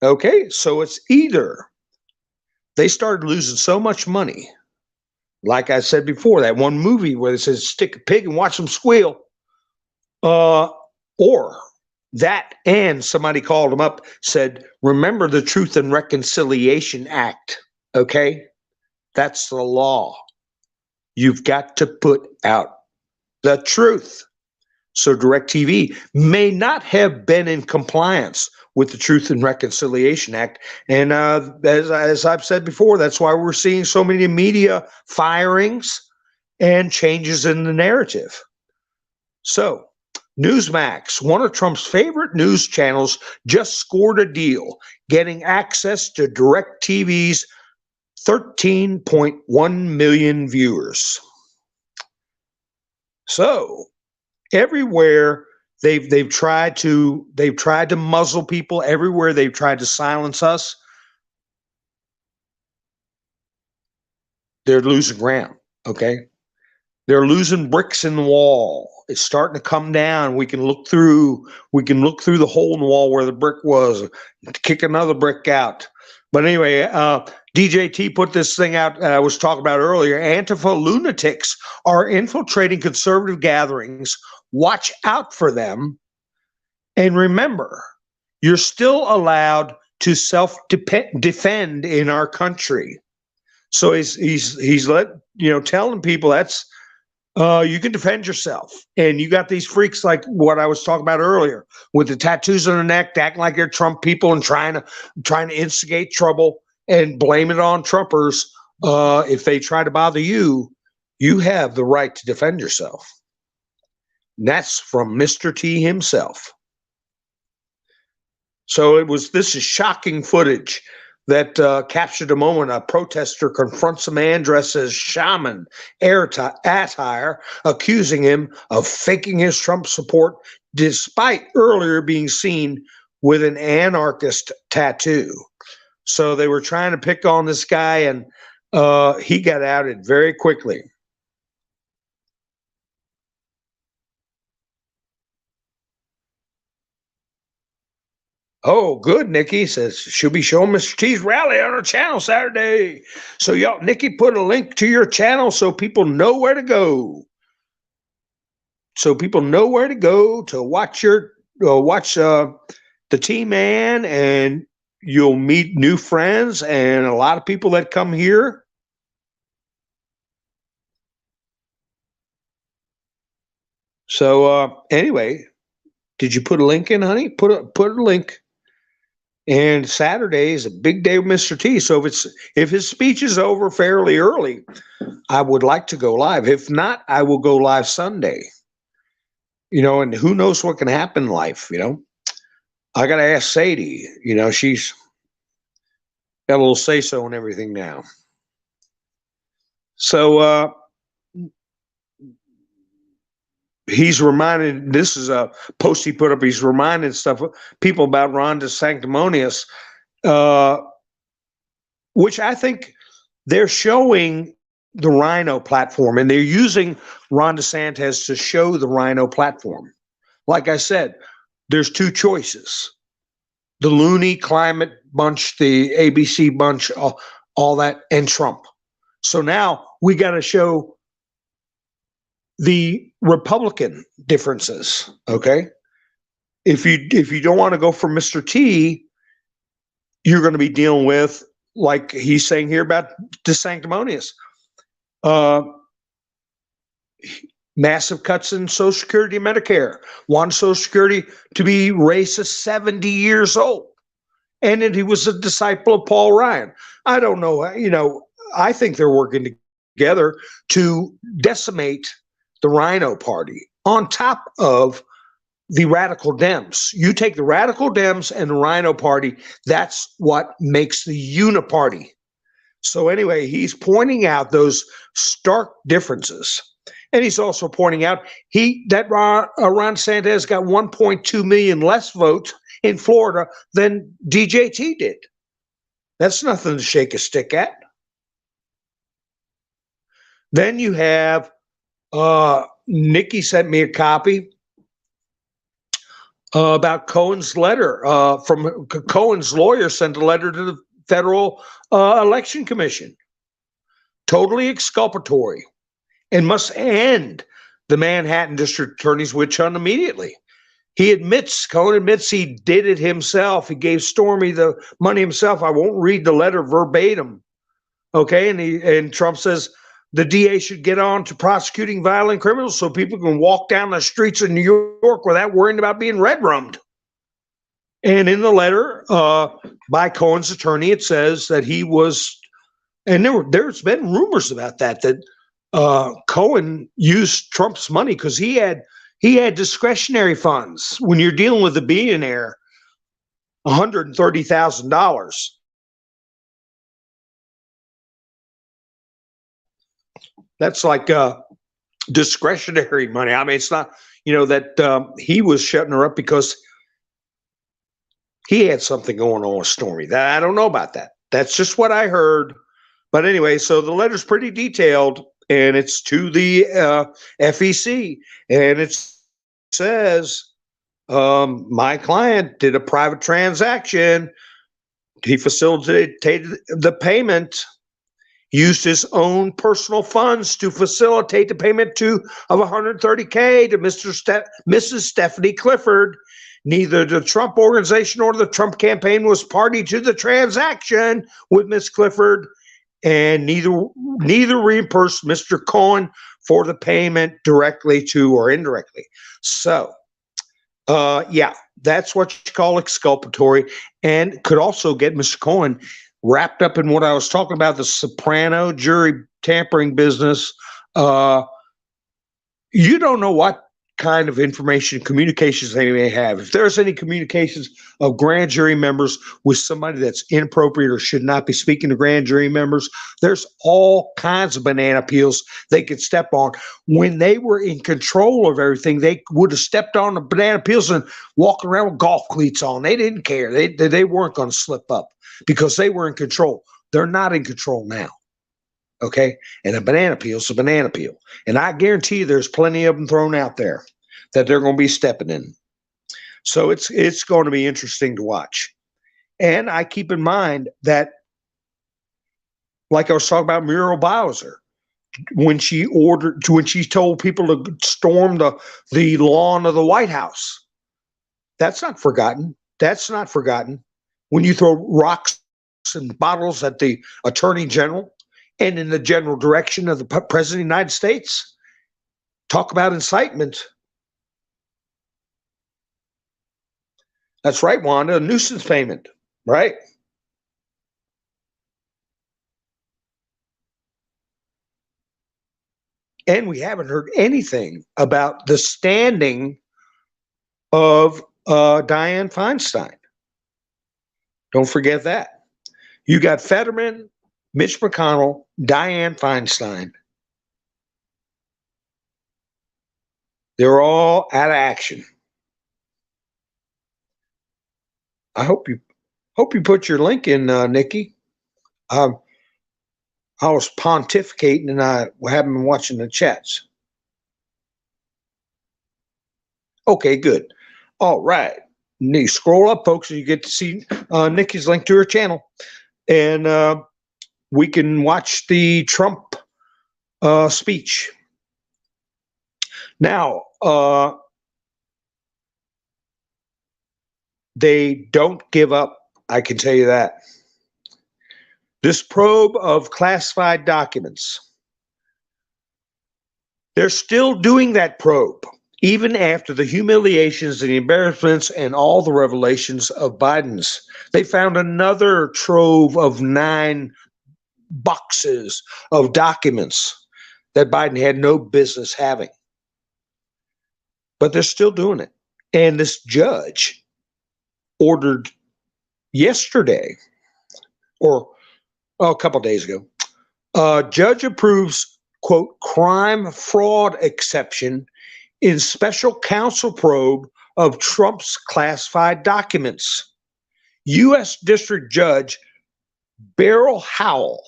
Okay, so it's either they started losing so much money, like I said before, that one movie where it says stick a pig and watch them squeal, or that, and somebody called them up, said, remember the Truth and Reconciliation Act, okay? That's the law. You've got to put out the truth. So DirecTV may not have been in compliance with the Truth and Reconciliation Act. And as I've said before, that's why we're seeing so many media firings and changes in the narrative. So Newsmax, one of Trump's favorite news channels, just scored a deal, getting access to DirecTV's 13.1 million viewers. So everywhere they've tried to muzzle people, everywhere they've tried to silence us, they're losing ground. Okay, they're losing bricks in the wall. It's starting to come down. We can look through the hole in the wall where the brick was, kick another brick out. But anyway, DJT put this thing out I was talking about earlier. Antifa lunatics are infiltrating conservative gatherings. Watch out for them. And remember, you're still allowed to self-defend in our country. So he's telling people that's you can defend yourself. And you got these freaks like what I was talking about earlier with the tattoos on their neck, acting like they're Trump people and trying to instigate trouble and blame it on Trumpers. If they try to bother you, you have the right to defend yourself. And that's from Mr. T himself. So this is shocking footage that captured a moment a protester confronts a man dressed as shaman attire, accusing him of faking his Trump support, despite earlier being seen with an anarchist tattoo. So they were trying to pick on this guy, and he got outed very quickly. Oh, good, Nikki says she'll be showing Mr. T's rally on her channel Saturday. So y'all, Nikki put a link to your channel so people know where to go. So people know where to go to watch the T-Man, and you'll meet new friends and a lot of people that come here. So anyway, did you put a link in, honey? Put a link. And Saturday is a big day with Mr. T. So if his speech is over fairly early, I would like to go live. If not, I will go live Sunday. And who knows what can happen in life, I got to ask Sadie, she's got a little say-so and everything now. So he's reminded, this is a post he put up, he's reminding people about Ron DeSanctimonious, which I think they're showing the Rhino platform, and they're using Ron DeSantis to show the Rhino platform. Like I said, there's two choices: the loony climate bunch, the ABC bunch, all that, and Trump. So now we got to show the Republican differences. Okay, if you don't want to go for Mr. T, you're going to be dealing with, like he's saying here about DeSanctimonious, massive cuts in Social Security and Medicare, want Social Security to be raised to 70 years old, and that he was a disciple of Paul Ryan. I don't know, I think they're working together to decimate the Rhino Party on top of the radical Dems. You take the radical Dems and the Rhino Party, that's what makes the Uniparty. So anyway, he's pointing out those stark differences. And he's also pointing out that Ron DeSantis got 1.2 million less votes in Florida than DJT did. That's nothing to shake a stick at. Then you have Nikki sent me a copy about Cohen's letter. From Cohen's lawyer sent a letter to the Federal Election Commission, totally exculpatory, and must end the Manhattan District Attorney's witch hunt immediately. Cohen admits he did it himself. He gave Stormy the money himself. I won't read the letter verbatim. Okay, and Trump says, the DA should get on to prosecuting violent criminals so people can walk down the streets of New York without worrying about being red-rummed. And in the letter by Cohen's attorney, it says that he was, and there's been rumors about that Cohen used Trump's money because he had discretionary funds. When you're dealing with a billionaire, $130,000. That's like discretionary money. I mean, it's not, that he was shutting her up because he had something going on with Stormy. That I don't know about that. That's just what I heard. But anyway, so the letter's pretty detailed, and it's to the FEC, and it says, my client did a private transaction. He facilitated the payment, used his own personal funds to facilitate the payment of $130K to Mrs. Stephanie Clifford. Neither the Trump organization or the Trump campaign was party to the transaction with Ms. Clifford, and neither reimbursed Mr. Cohen for the payment directly to or indirectly. So, yeah, that's what you call exculpatory, and could also get Mr. Cohen wrapped up in what I was talking about, the Soprano jury tampering business. You don't know what kind of information, communications they may have. If there's any communications of grand jury members with somebody that's inappropriate or should not be speaking to grand jury members, there's all kinds of banana peels they could step on. When they were in control of everything, they would have stepped on the banana peels and walked around with golf cleats on. They didn't care. They weren't going to slip up because they were in control. They're not in control now. Okay, and a banana peel is a banana peel. And I guarantee you there's plenty of them thrown out there that they're going to be stepping in. So it's going to be interesting to watch. And I keep in mind that, like I was talking about Muriel Bowser, when she told people to storm the lawn of the White House, that's not forgotten. That's not forgotten. When you throw rocks and bottles at the Attorney General, and in the general direction of the President of the United States, talk about incitement. That's right, Wanda, a nuisance payment, right? And we haven't heard anything about the standing of Dianne Feinstein. Don't forget that. You got Fetterman, Mitch McConnell, Dianne Feinstein. They're all out of action. I hope you put your link in, Nikki. I was pontificating and I haven't been watching the chats. Okay, good. All right. You scroll up, folks, and you get to see Nikki's link to her channel. And we can watch the Trump speech. Now, they don't give up, I can tell you that. This probe of classified documents, they're still doing that probe, even after the humiliations and the embarrassments and all the revelations of Biden's. They found another trove of 9 boxes of documents that Biden had no business having. But they're still doing it. And this judge ordered yesterday, or a couple of days ago, judge approves, quote, crime fraud exception in special counsel probe of Trump's classified documents. U.S. District Judge Beryl Howell,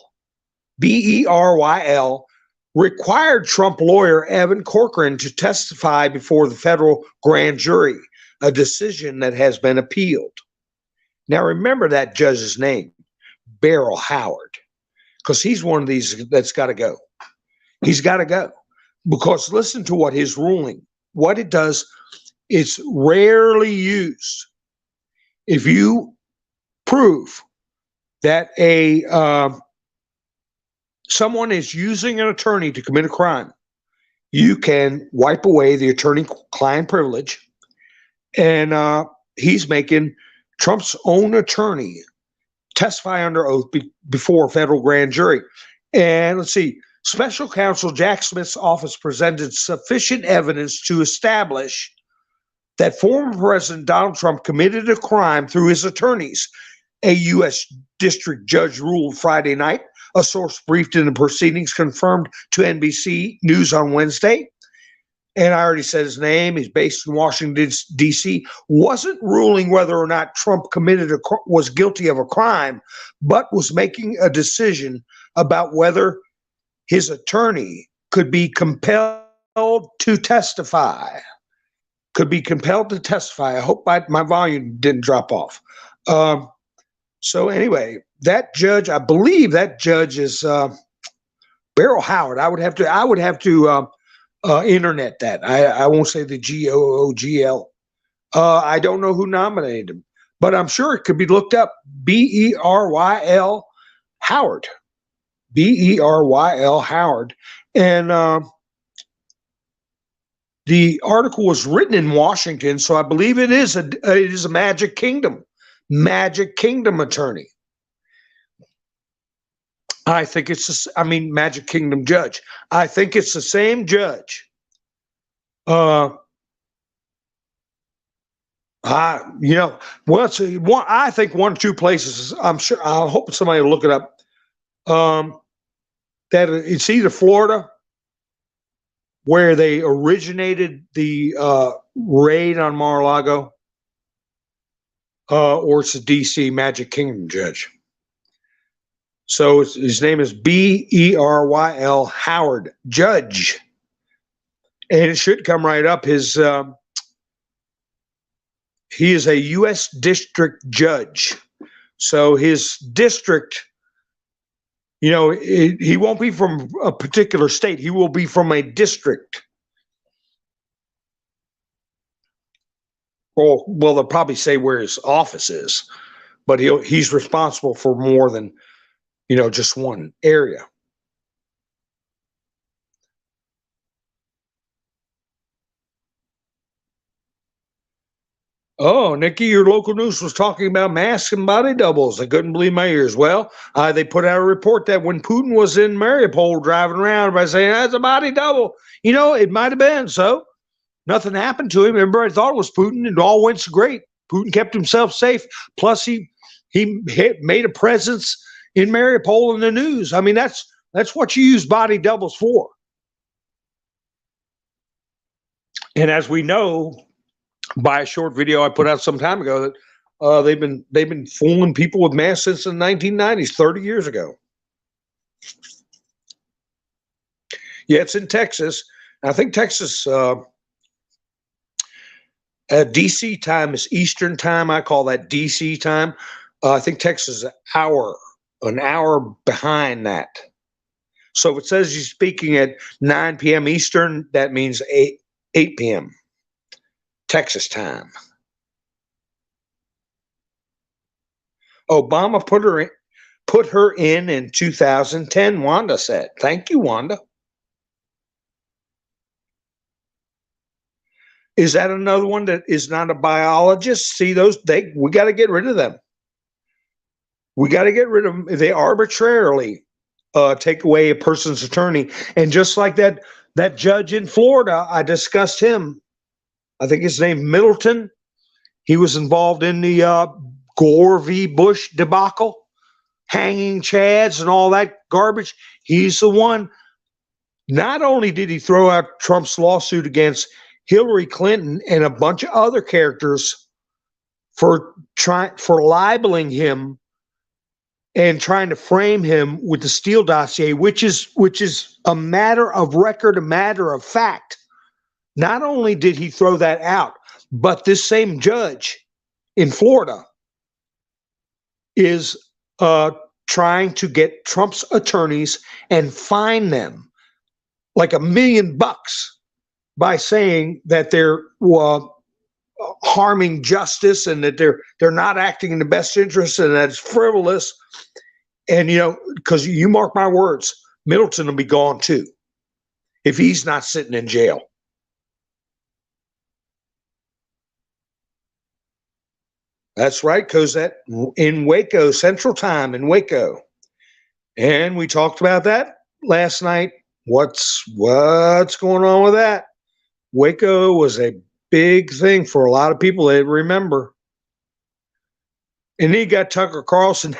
Beryl, required Trump lawyer Evan Corcoran to testify before the federal grand jury, a decision that has been appealed. Now remember that judge's name, Beryl Howard, because he's one of these that's got to go. He's got to go. Because listen to what his ruling, what it does, it's rarely used. If you prove that a someone is using an attorney to commit a crime, you can wipe away the attorney-client privilege, and he's making Trump's own attorney testify under oath before a federal grand jury. And let's see, special counsel Jack Smith's office presented sufficient evidence to establish that former President Donald Trump committed a crime through his attorneys, a U.S. district judge ruled Friday night. A source briefed in the proceedings confirmed to NBC News on Wednesday. And I already said his name. He's based in Washington, D.C. Wasn't ruling whether or not Trump was guilty of a crime, but was making a decision about whether his attorney could be compelled to testify. I hope my volume didn't drop off. So anyway, that judge, I believe that judge is Beryl Howard. I would have to internet that. I won't say the GOOGL. I don't know who nominated him, but I'm sure it could be looked up. BERYL Howard. BERYL Howard. And the article was written in Washington, so I believe it is a Magic Kingdom attorney. I think Magic Kingdom judge. I think it's the same judge. I think one or two places. I'm sure. I hope somebody will look it up. That it's either Florida, where they originated the raid on Mar-a-Lago, or it's a D.C. Magic Kingdom judge. So his name is BERYL Howard, judge. And it should come right up. He is a U.S. district judge. So his district, he won't be from a particular state. He will be from a district. Well, they'll probably say where his office is, but he's responsible for more than just one area. Oh, Nikki, your local news was talking about masks and body doubles. I couldn't believe my ears. Well, they put out a report that when Putin was in Mariupol driving around by saying that's a body double, it might have been. So nothing happened to him. Everybody thought it was Putin. It all went so great. Putin kept himself safe. Plus, he made a presence in Mariupol in the news. I mean, that's what you use body doubles for. And as we know, by a short video I put out some time ago, that they've been fooling people with masks since the 1990s, 30 years ago. Yeah, it's in Texas. I think Texas, DC time is Eastern time. I call that DC time. I think Texas is an hour behind that. So if it says you're speaking at 9 p.m. Eastern, that means 8 p.m. Texas time. Obama put her in 2010, Wanda said. Thank you, Wanda. Is that another one that is not a biologist? See, we got to get rid of them. We got to get rid of them. They arbitrarily take away a person's attorney. And just like that judge in Florida, I discussed him. I think his name Middleton. He was involved in the Gore v. Bush debacle, hanging chads and all that garbage. He's the one. Not only did he throw out Trump's lawsuit against Hillary Clinton and a bunch of other characters for libeling him and trying to frame him with the Steele dossier, which is a matter of record, a matter of fact. Not only did he throw that out, but this same judge in Florida is trying to get Trump's attorneys and fine them like $1 million by saying that they're harming justice and that they're not acting in the best interest and that it's frivolous. And because you mark my words, Middleton will be gone too if he's not sitting in jail. That's right, Cosette, in Waco, Central Time in Waco. And we talked about that last night. What's going on with that? Waco was a big thing for a lot of people. They remember. And then you got Tucker Carlson.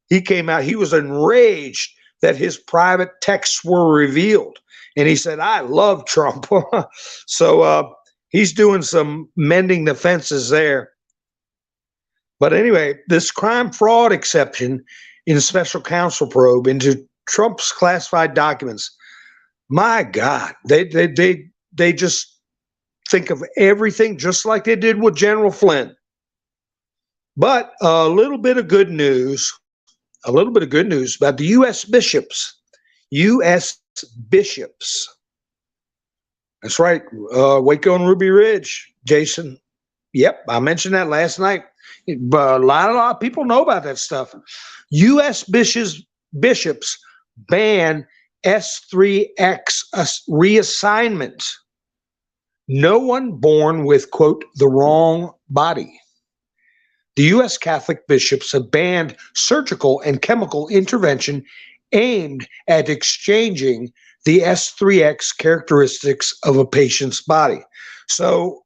He came out. He was enraged that his private texts were revealed. And he said, I love Trump. So he's doing some mending the fences there. But anyway, this crime fraud exception in a special counsel probe into Trump's classified documents, my God, they just think of everything just like they did with General Flynn. But a little bit of good news about the U.S. bishops. U.S. bishops. That's right. Waco and Ruby Ridge, Jason. Yep, I mentioned that last night. But a lot of people know about that stuff. U.S. bishops ban S3X reassignment. No one born with, quote, the wrong body. The U.S. Catholic bishops have banned surgical and chemical intervention aimed at exchanging the S3X characteristics of a patient's body. So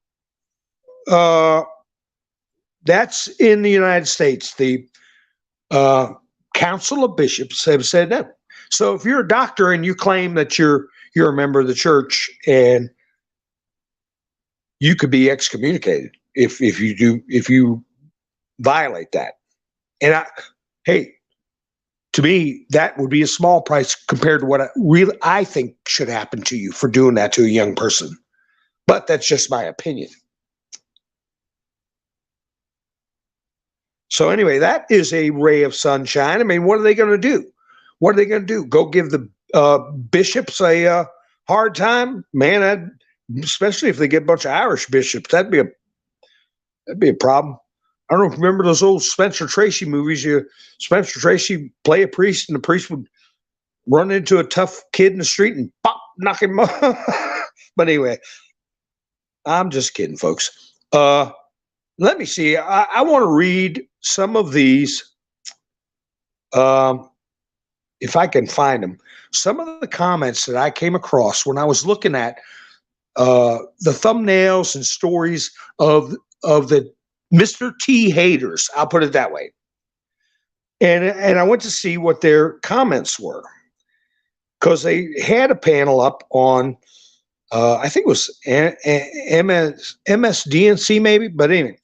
that's in the United States. The Council of Bishops have said that. So if you're a doctor and you claim that you're a member of the church, and you could be excommunicated if you violate that. And to me, that would be a small price compared to what I think should happen to you for doing that to a young person. But that's just my opinion. So anyway, that is a ray of sunshine. I mean, what are they going to do? What are they going to do? Go give the bishops a hard time? Man, especially if they get a bunch of Irish bishops, that'd be a problem. I don't know if you remember those old Spencer Tracy movies. Spencer Tracy play a priest, and the priest would run into a tough kid in the street and pop, knock him off. But anyway, I'm just kidding, folks. Let me see. I want to read some of these, if I can find them. Some of the comments that I came across when I was looking at the thumbnails and stories of the Mr. T haters. I'll put it that way. And I went to see what their comments were, because they had a panel up on, I think it was MSDNC maybe, but anyway.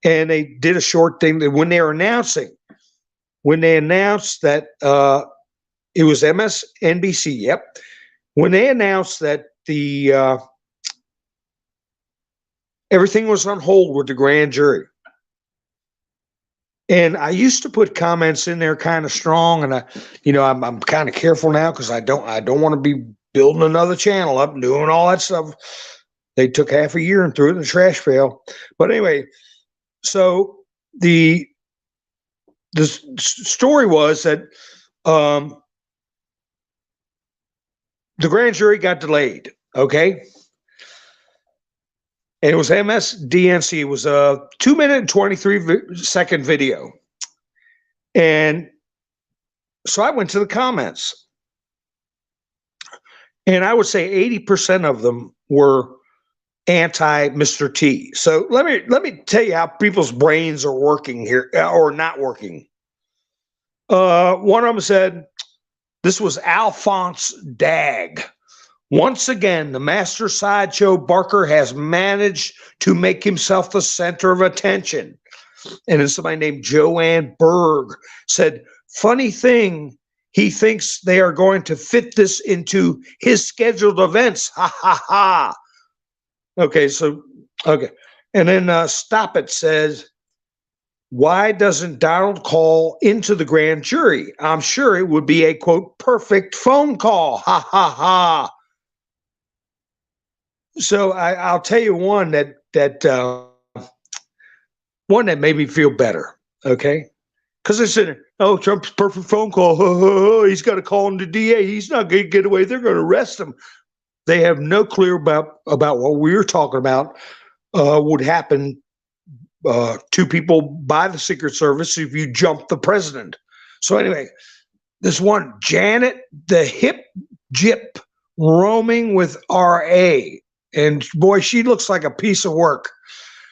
And they did a short thing that when they announced that it was MSNBC, yep. When they announced that the everything was on hold with the grand jury. And I used to put comments in there kind of strong, and I'm kind of careful now because I don't want to be building another channel up and doing all that stuff. They took half a year and threw it in the trash pail. But anyway, so the story was that the grand jury got delayed, okay? And it was MSDNC. It was a 2-minute and 23-second video. And so I went to the comments. And I would say 80% of them were anti Mr. T. So let me tell you how people's brains are working here, or not working. One of them said, this was Alphonse Dagg. Once again, the master sideshow Barker has managed to make himself the center of attention. And then somebody named Joanne Berg said, funny thing, he thinks they are going to fit this into his scheduled events. Ha ha ha. Okay. And then Stop It says, why doesn't Donald call into the grand jury? I'm sure it would be a, quote, perfect phone call. Ha ha ha. So I'll tell you one that made me feel better. Okay. Because they said, oh, Trump's perfect phone call. He's got to call him to DA. He's not going to get away. They're going to arrest him. They have no clue about what we were talking about would happen to people by the Secret Service if you jump the president. So anyway, this one, Janet, the hip jip, roaming with RA. And boy, she looks like a piece of work.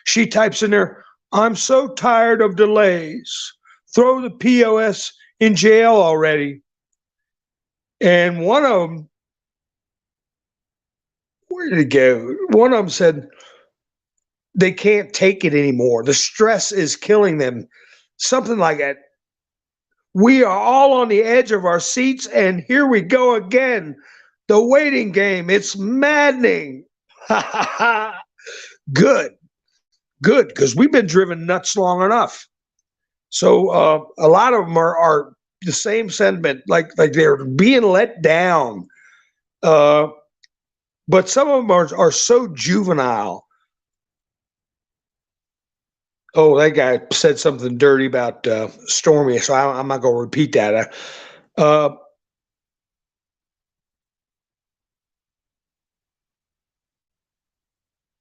She types in there, I'm so tired of delays. Throw the POS in jail already. And one of them, where did it go? One of them said, they can't take it anymore. The stress is killing them. Something like that. We are all on the edge of our seats, and here we go again. The waiting game. It's maddening. Good, because we've been driven nuts long enough. So a lot of them are the same sentiment, like they're being let down. But some of them are so juvenile. Oh, that guy said something dirty about Stormy, so I'm not going to repeat that.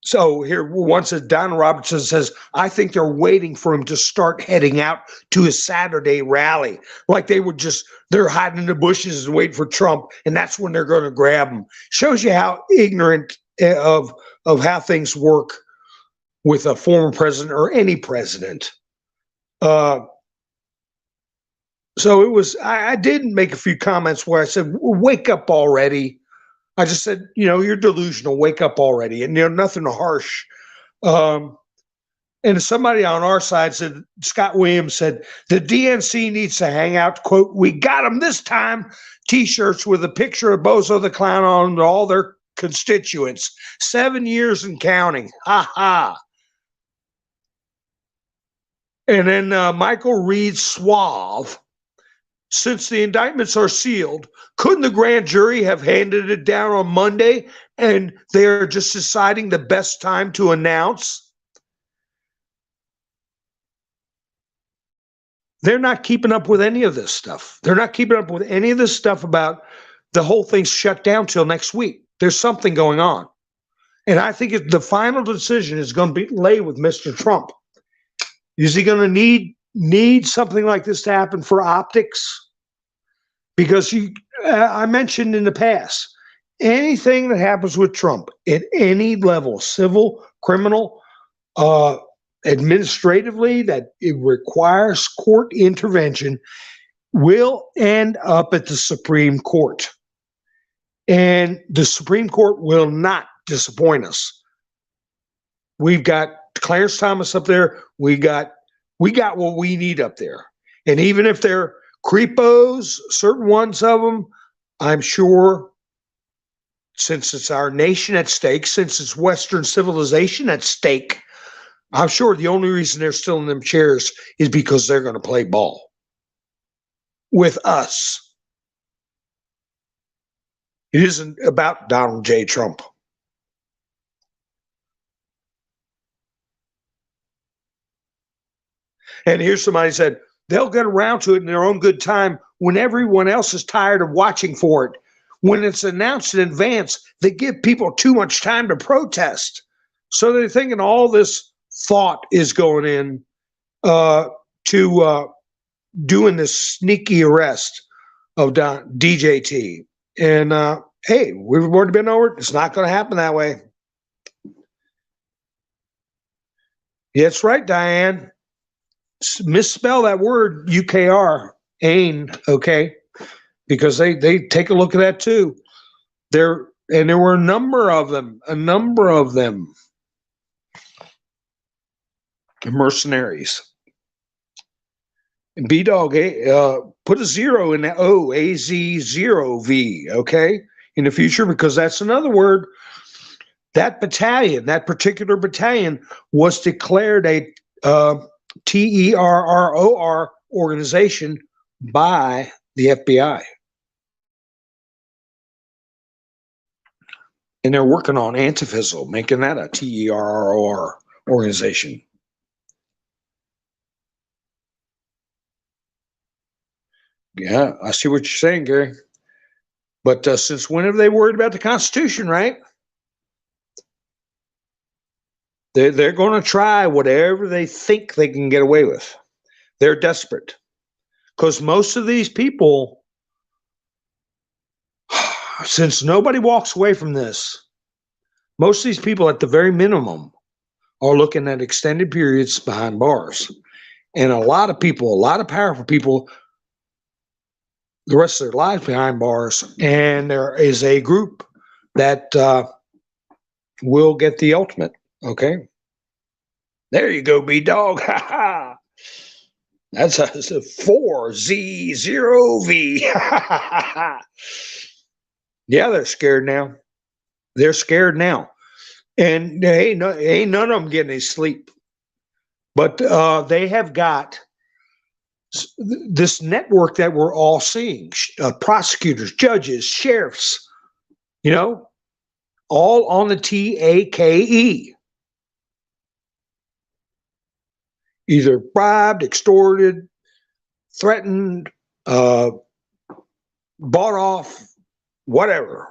So here, once Don Robertson says, I think they're waiting for him to start heading out to his Saturday rally. Like they're hiding in the bushes and waiting for Trump, and that's when they're going to grab him. Shows you how ignorant of how things work with a former president or any president. So it was, I did make a few comments where I said, wake up already. I just said, you're delusional, wake up already. And, nothing harsh. And somebody on our side said, Scott Williams said, the DNC needs to hang out, quote, we got them this time, T-shirts with a picture of Bozo the Clown on to all their constituents. 7 years and counting. Ha ha. And then Michael Reed Suave, since the indictments are sealed, couldn't the grand jury have handed it down on Monday and they're just deciding the best time to announce? They're not keeping up with any of this stuff. They're not keeping up with any of this stuff about the whole thing's shut down till next week. There's something going on. And I think the final decision is going to lay with Mr. Trump. Is he going to need something like this to happen for optics? Because I mentioned in the past, anything that happens with Trump at any level, civil, criminal, administratively, that it requires court intervention, will end up at the Supreme Court. And the Supreme Court will not disappoint us. We've got Clarence Thomas up there. We got what we need up there. And even if they're creepos, certain ones of them, I'm sure, since it's our nation at stake, since it's Western civilization at stake, I'm sure the only reason they're still in them chairs is because they're going to play ball with us. It isn't about Donald J. Trump. And here's somebody said, they'll get around to it in their own good time when everyone else is tired of watching for it. When it's announced in advance, they give people too much time to protest. So they're thinking all this thought is going in to doing this sneaky arrest of DJT. And hey, we've already been over it. It's not going to happen that way. Yeah, that's right, Diane. Misspell that word UKR, AIN, okay? Because they take a look at that too. There were a number of them. Mercenaries. And B-Dog, put a zero in that O, AZ0V, okay? In the future, because that's another word. That battalion, that particular battalion, was declared a TERROR organization by the FBI. And they're working on Antifizzle, making that a TERROR organization. Yeah, I see what you're saying, Gary. But since when have they worried about the Constitution, right? They're going to try whatever they think they can get away with. They're desperate because most of these people, since nobody walks away from this, most of these people at the very minimum are looking at extended periods behind bars. And a lot of people, a lot of powerful people, the rest of their lives behind bars. And there is a group that will get the ultimate. Okay. There you go, B-Dog. That's a 4Z0V. Yeah, they're scared now. They're scared now. And ain't none of them getting any sleep. But they have got this network that we're all seeing, prosecutors, judges, sheriffs, all on the TAKE. Either bribed, extorted, threatened, bought off, whatever.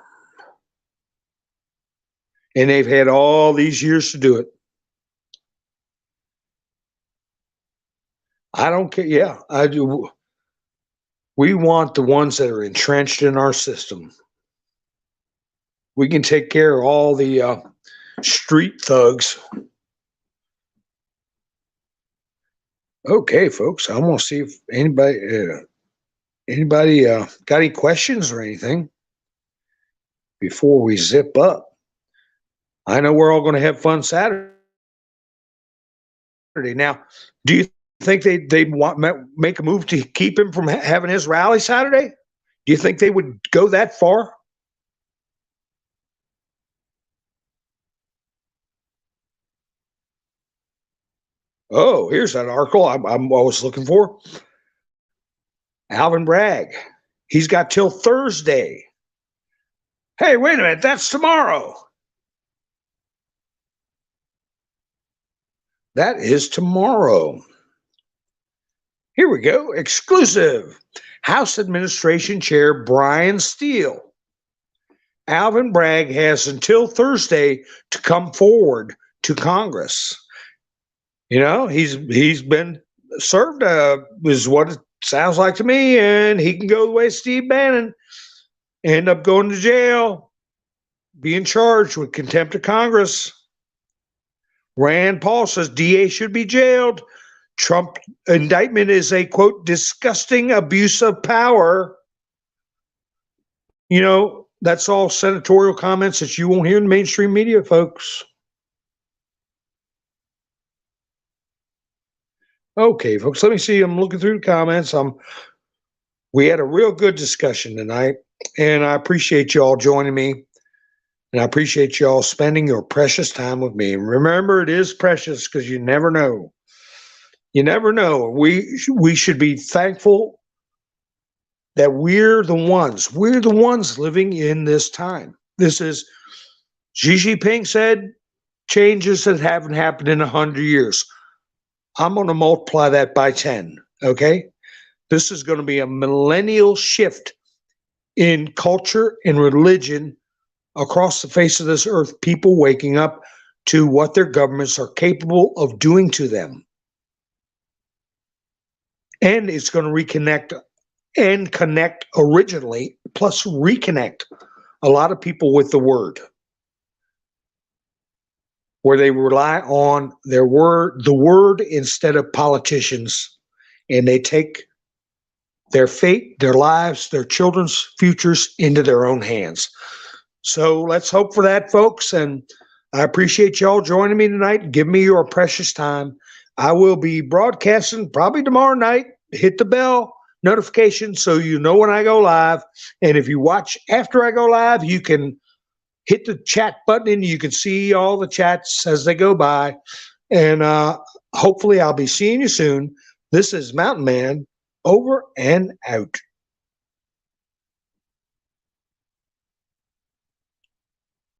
And they've had all these years to do it. I don't care. Yeah, I do. We want the ones that are entrenched in our system. We can take care of all the street thugs. Okay, folks, I'm going to see if anybody got any questions or anything before we zip up. I know we're all going to have fun Saturday. Now, do you think they make a move to keep him from having his rally Saturday? Do you think they would go that far? Oh, here's that article I was looking for. Alvin Bragg. He's got till Thursday. Hey, wait a minute. That's tomorrow. That is tomorrow. Here we go. Exclusive. House Administration Chair Brian Steele. Alvin Bragg has until Thursday to come forward to Congress. He's been served, is what it sounds like to me, and he can go the way of Steve Bannon, end up going to jail, being charged with contempt of Congress. Rand Paul says DA should be jailed. Trump indictment is a, quote, disgusting abuse of power. That's all senatorial comments that you won't hear in mainstream media, folks. Okay, folks, let me see. I'm looking through the comments. We had a real good discussion tonight, and I appreciate you all joining me, and I appreciate you all spending your precious time with me. And remember, it is precious because you never know. You never know. We should be thankful that we're the ones living in this time. This is, Xi Jinping said, changes that haven't happened in 100 years. I'm going to multiply that by 10, okay? This is going to be a millennial shift in culture and religion across the face of this earth, people waking up to what their governments are capable of doing to them. And it's going to reconnect and connect originally, plus reconnect a lot of people with the word, where they rely on the word instead of politicians, and they take their fate, their lives, their children's futures into their own hands. So let's hope for that, folks. And I appreciate y'all joining me tonight. Give me your precious time. I will be broadcasting probably tomorrow night. Hit the bell notification so you know when I go live. And if you watch after I go live, you can hit the chat button and you can see all the chats as they go by. And hopefully I'll be seeing you soon. This is Mountain Man, over and out.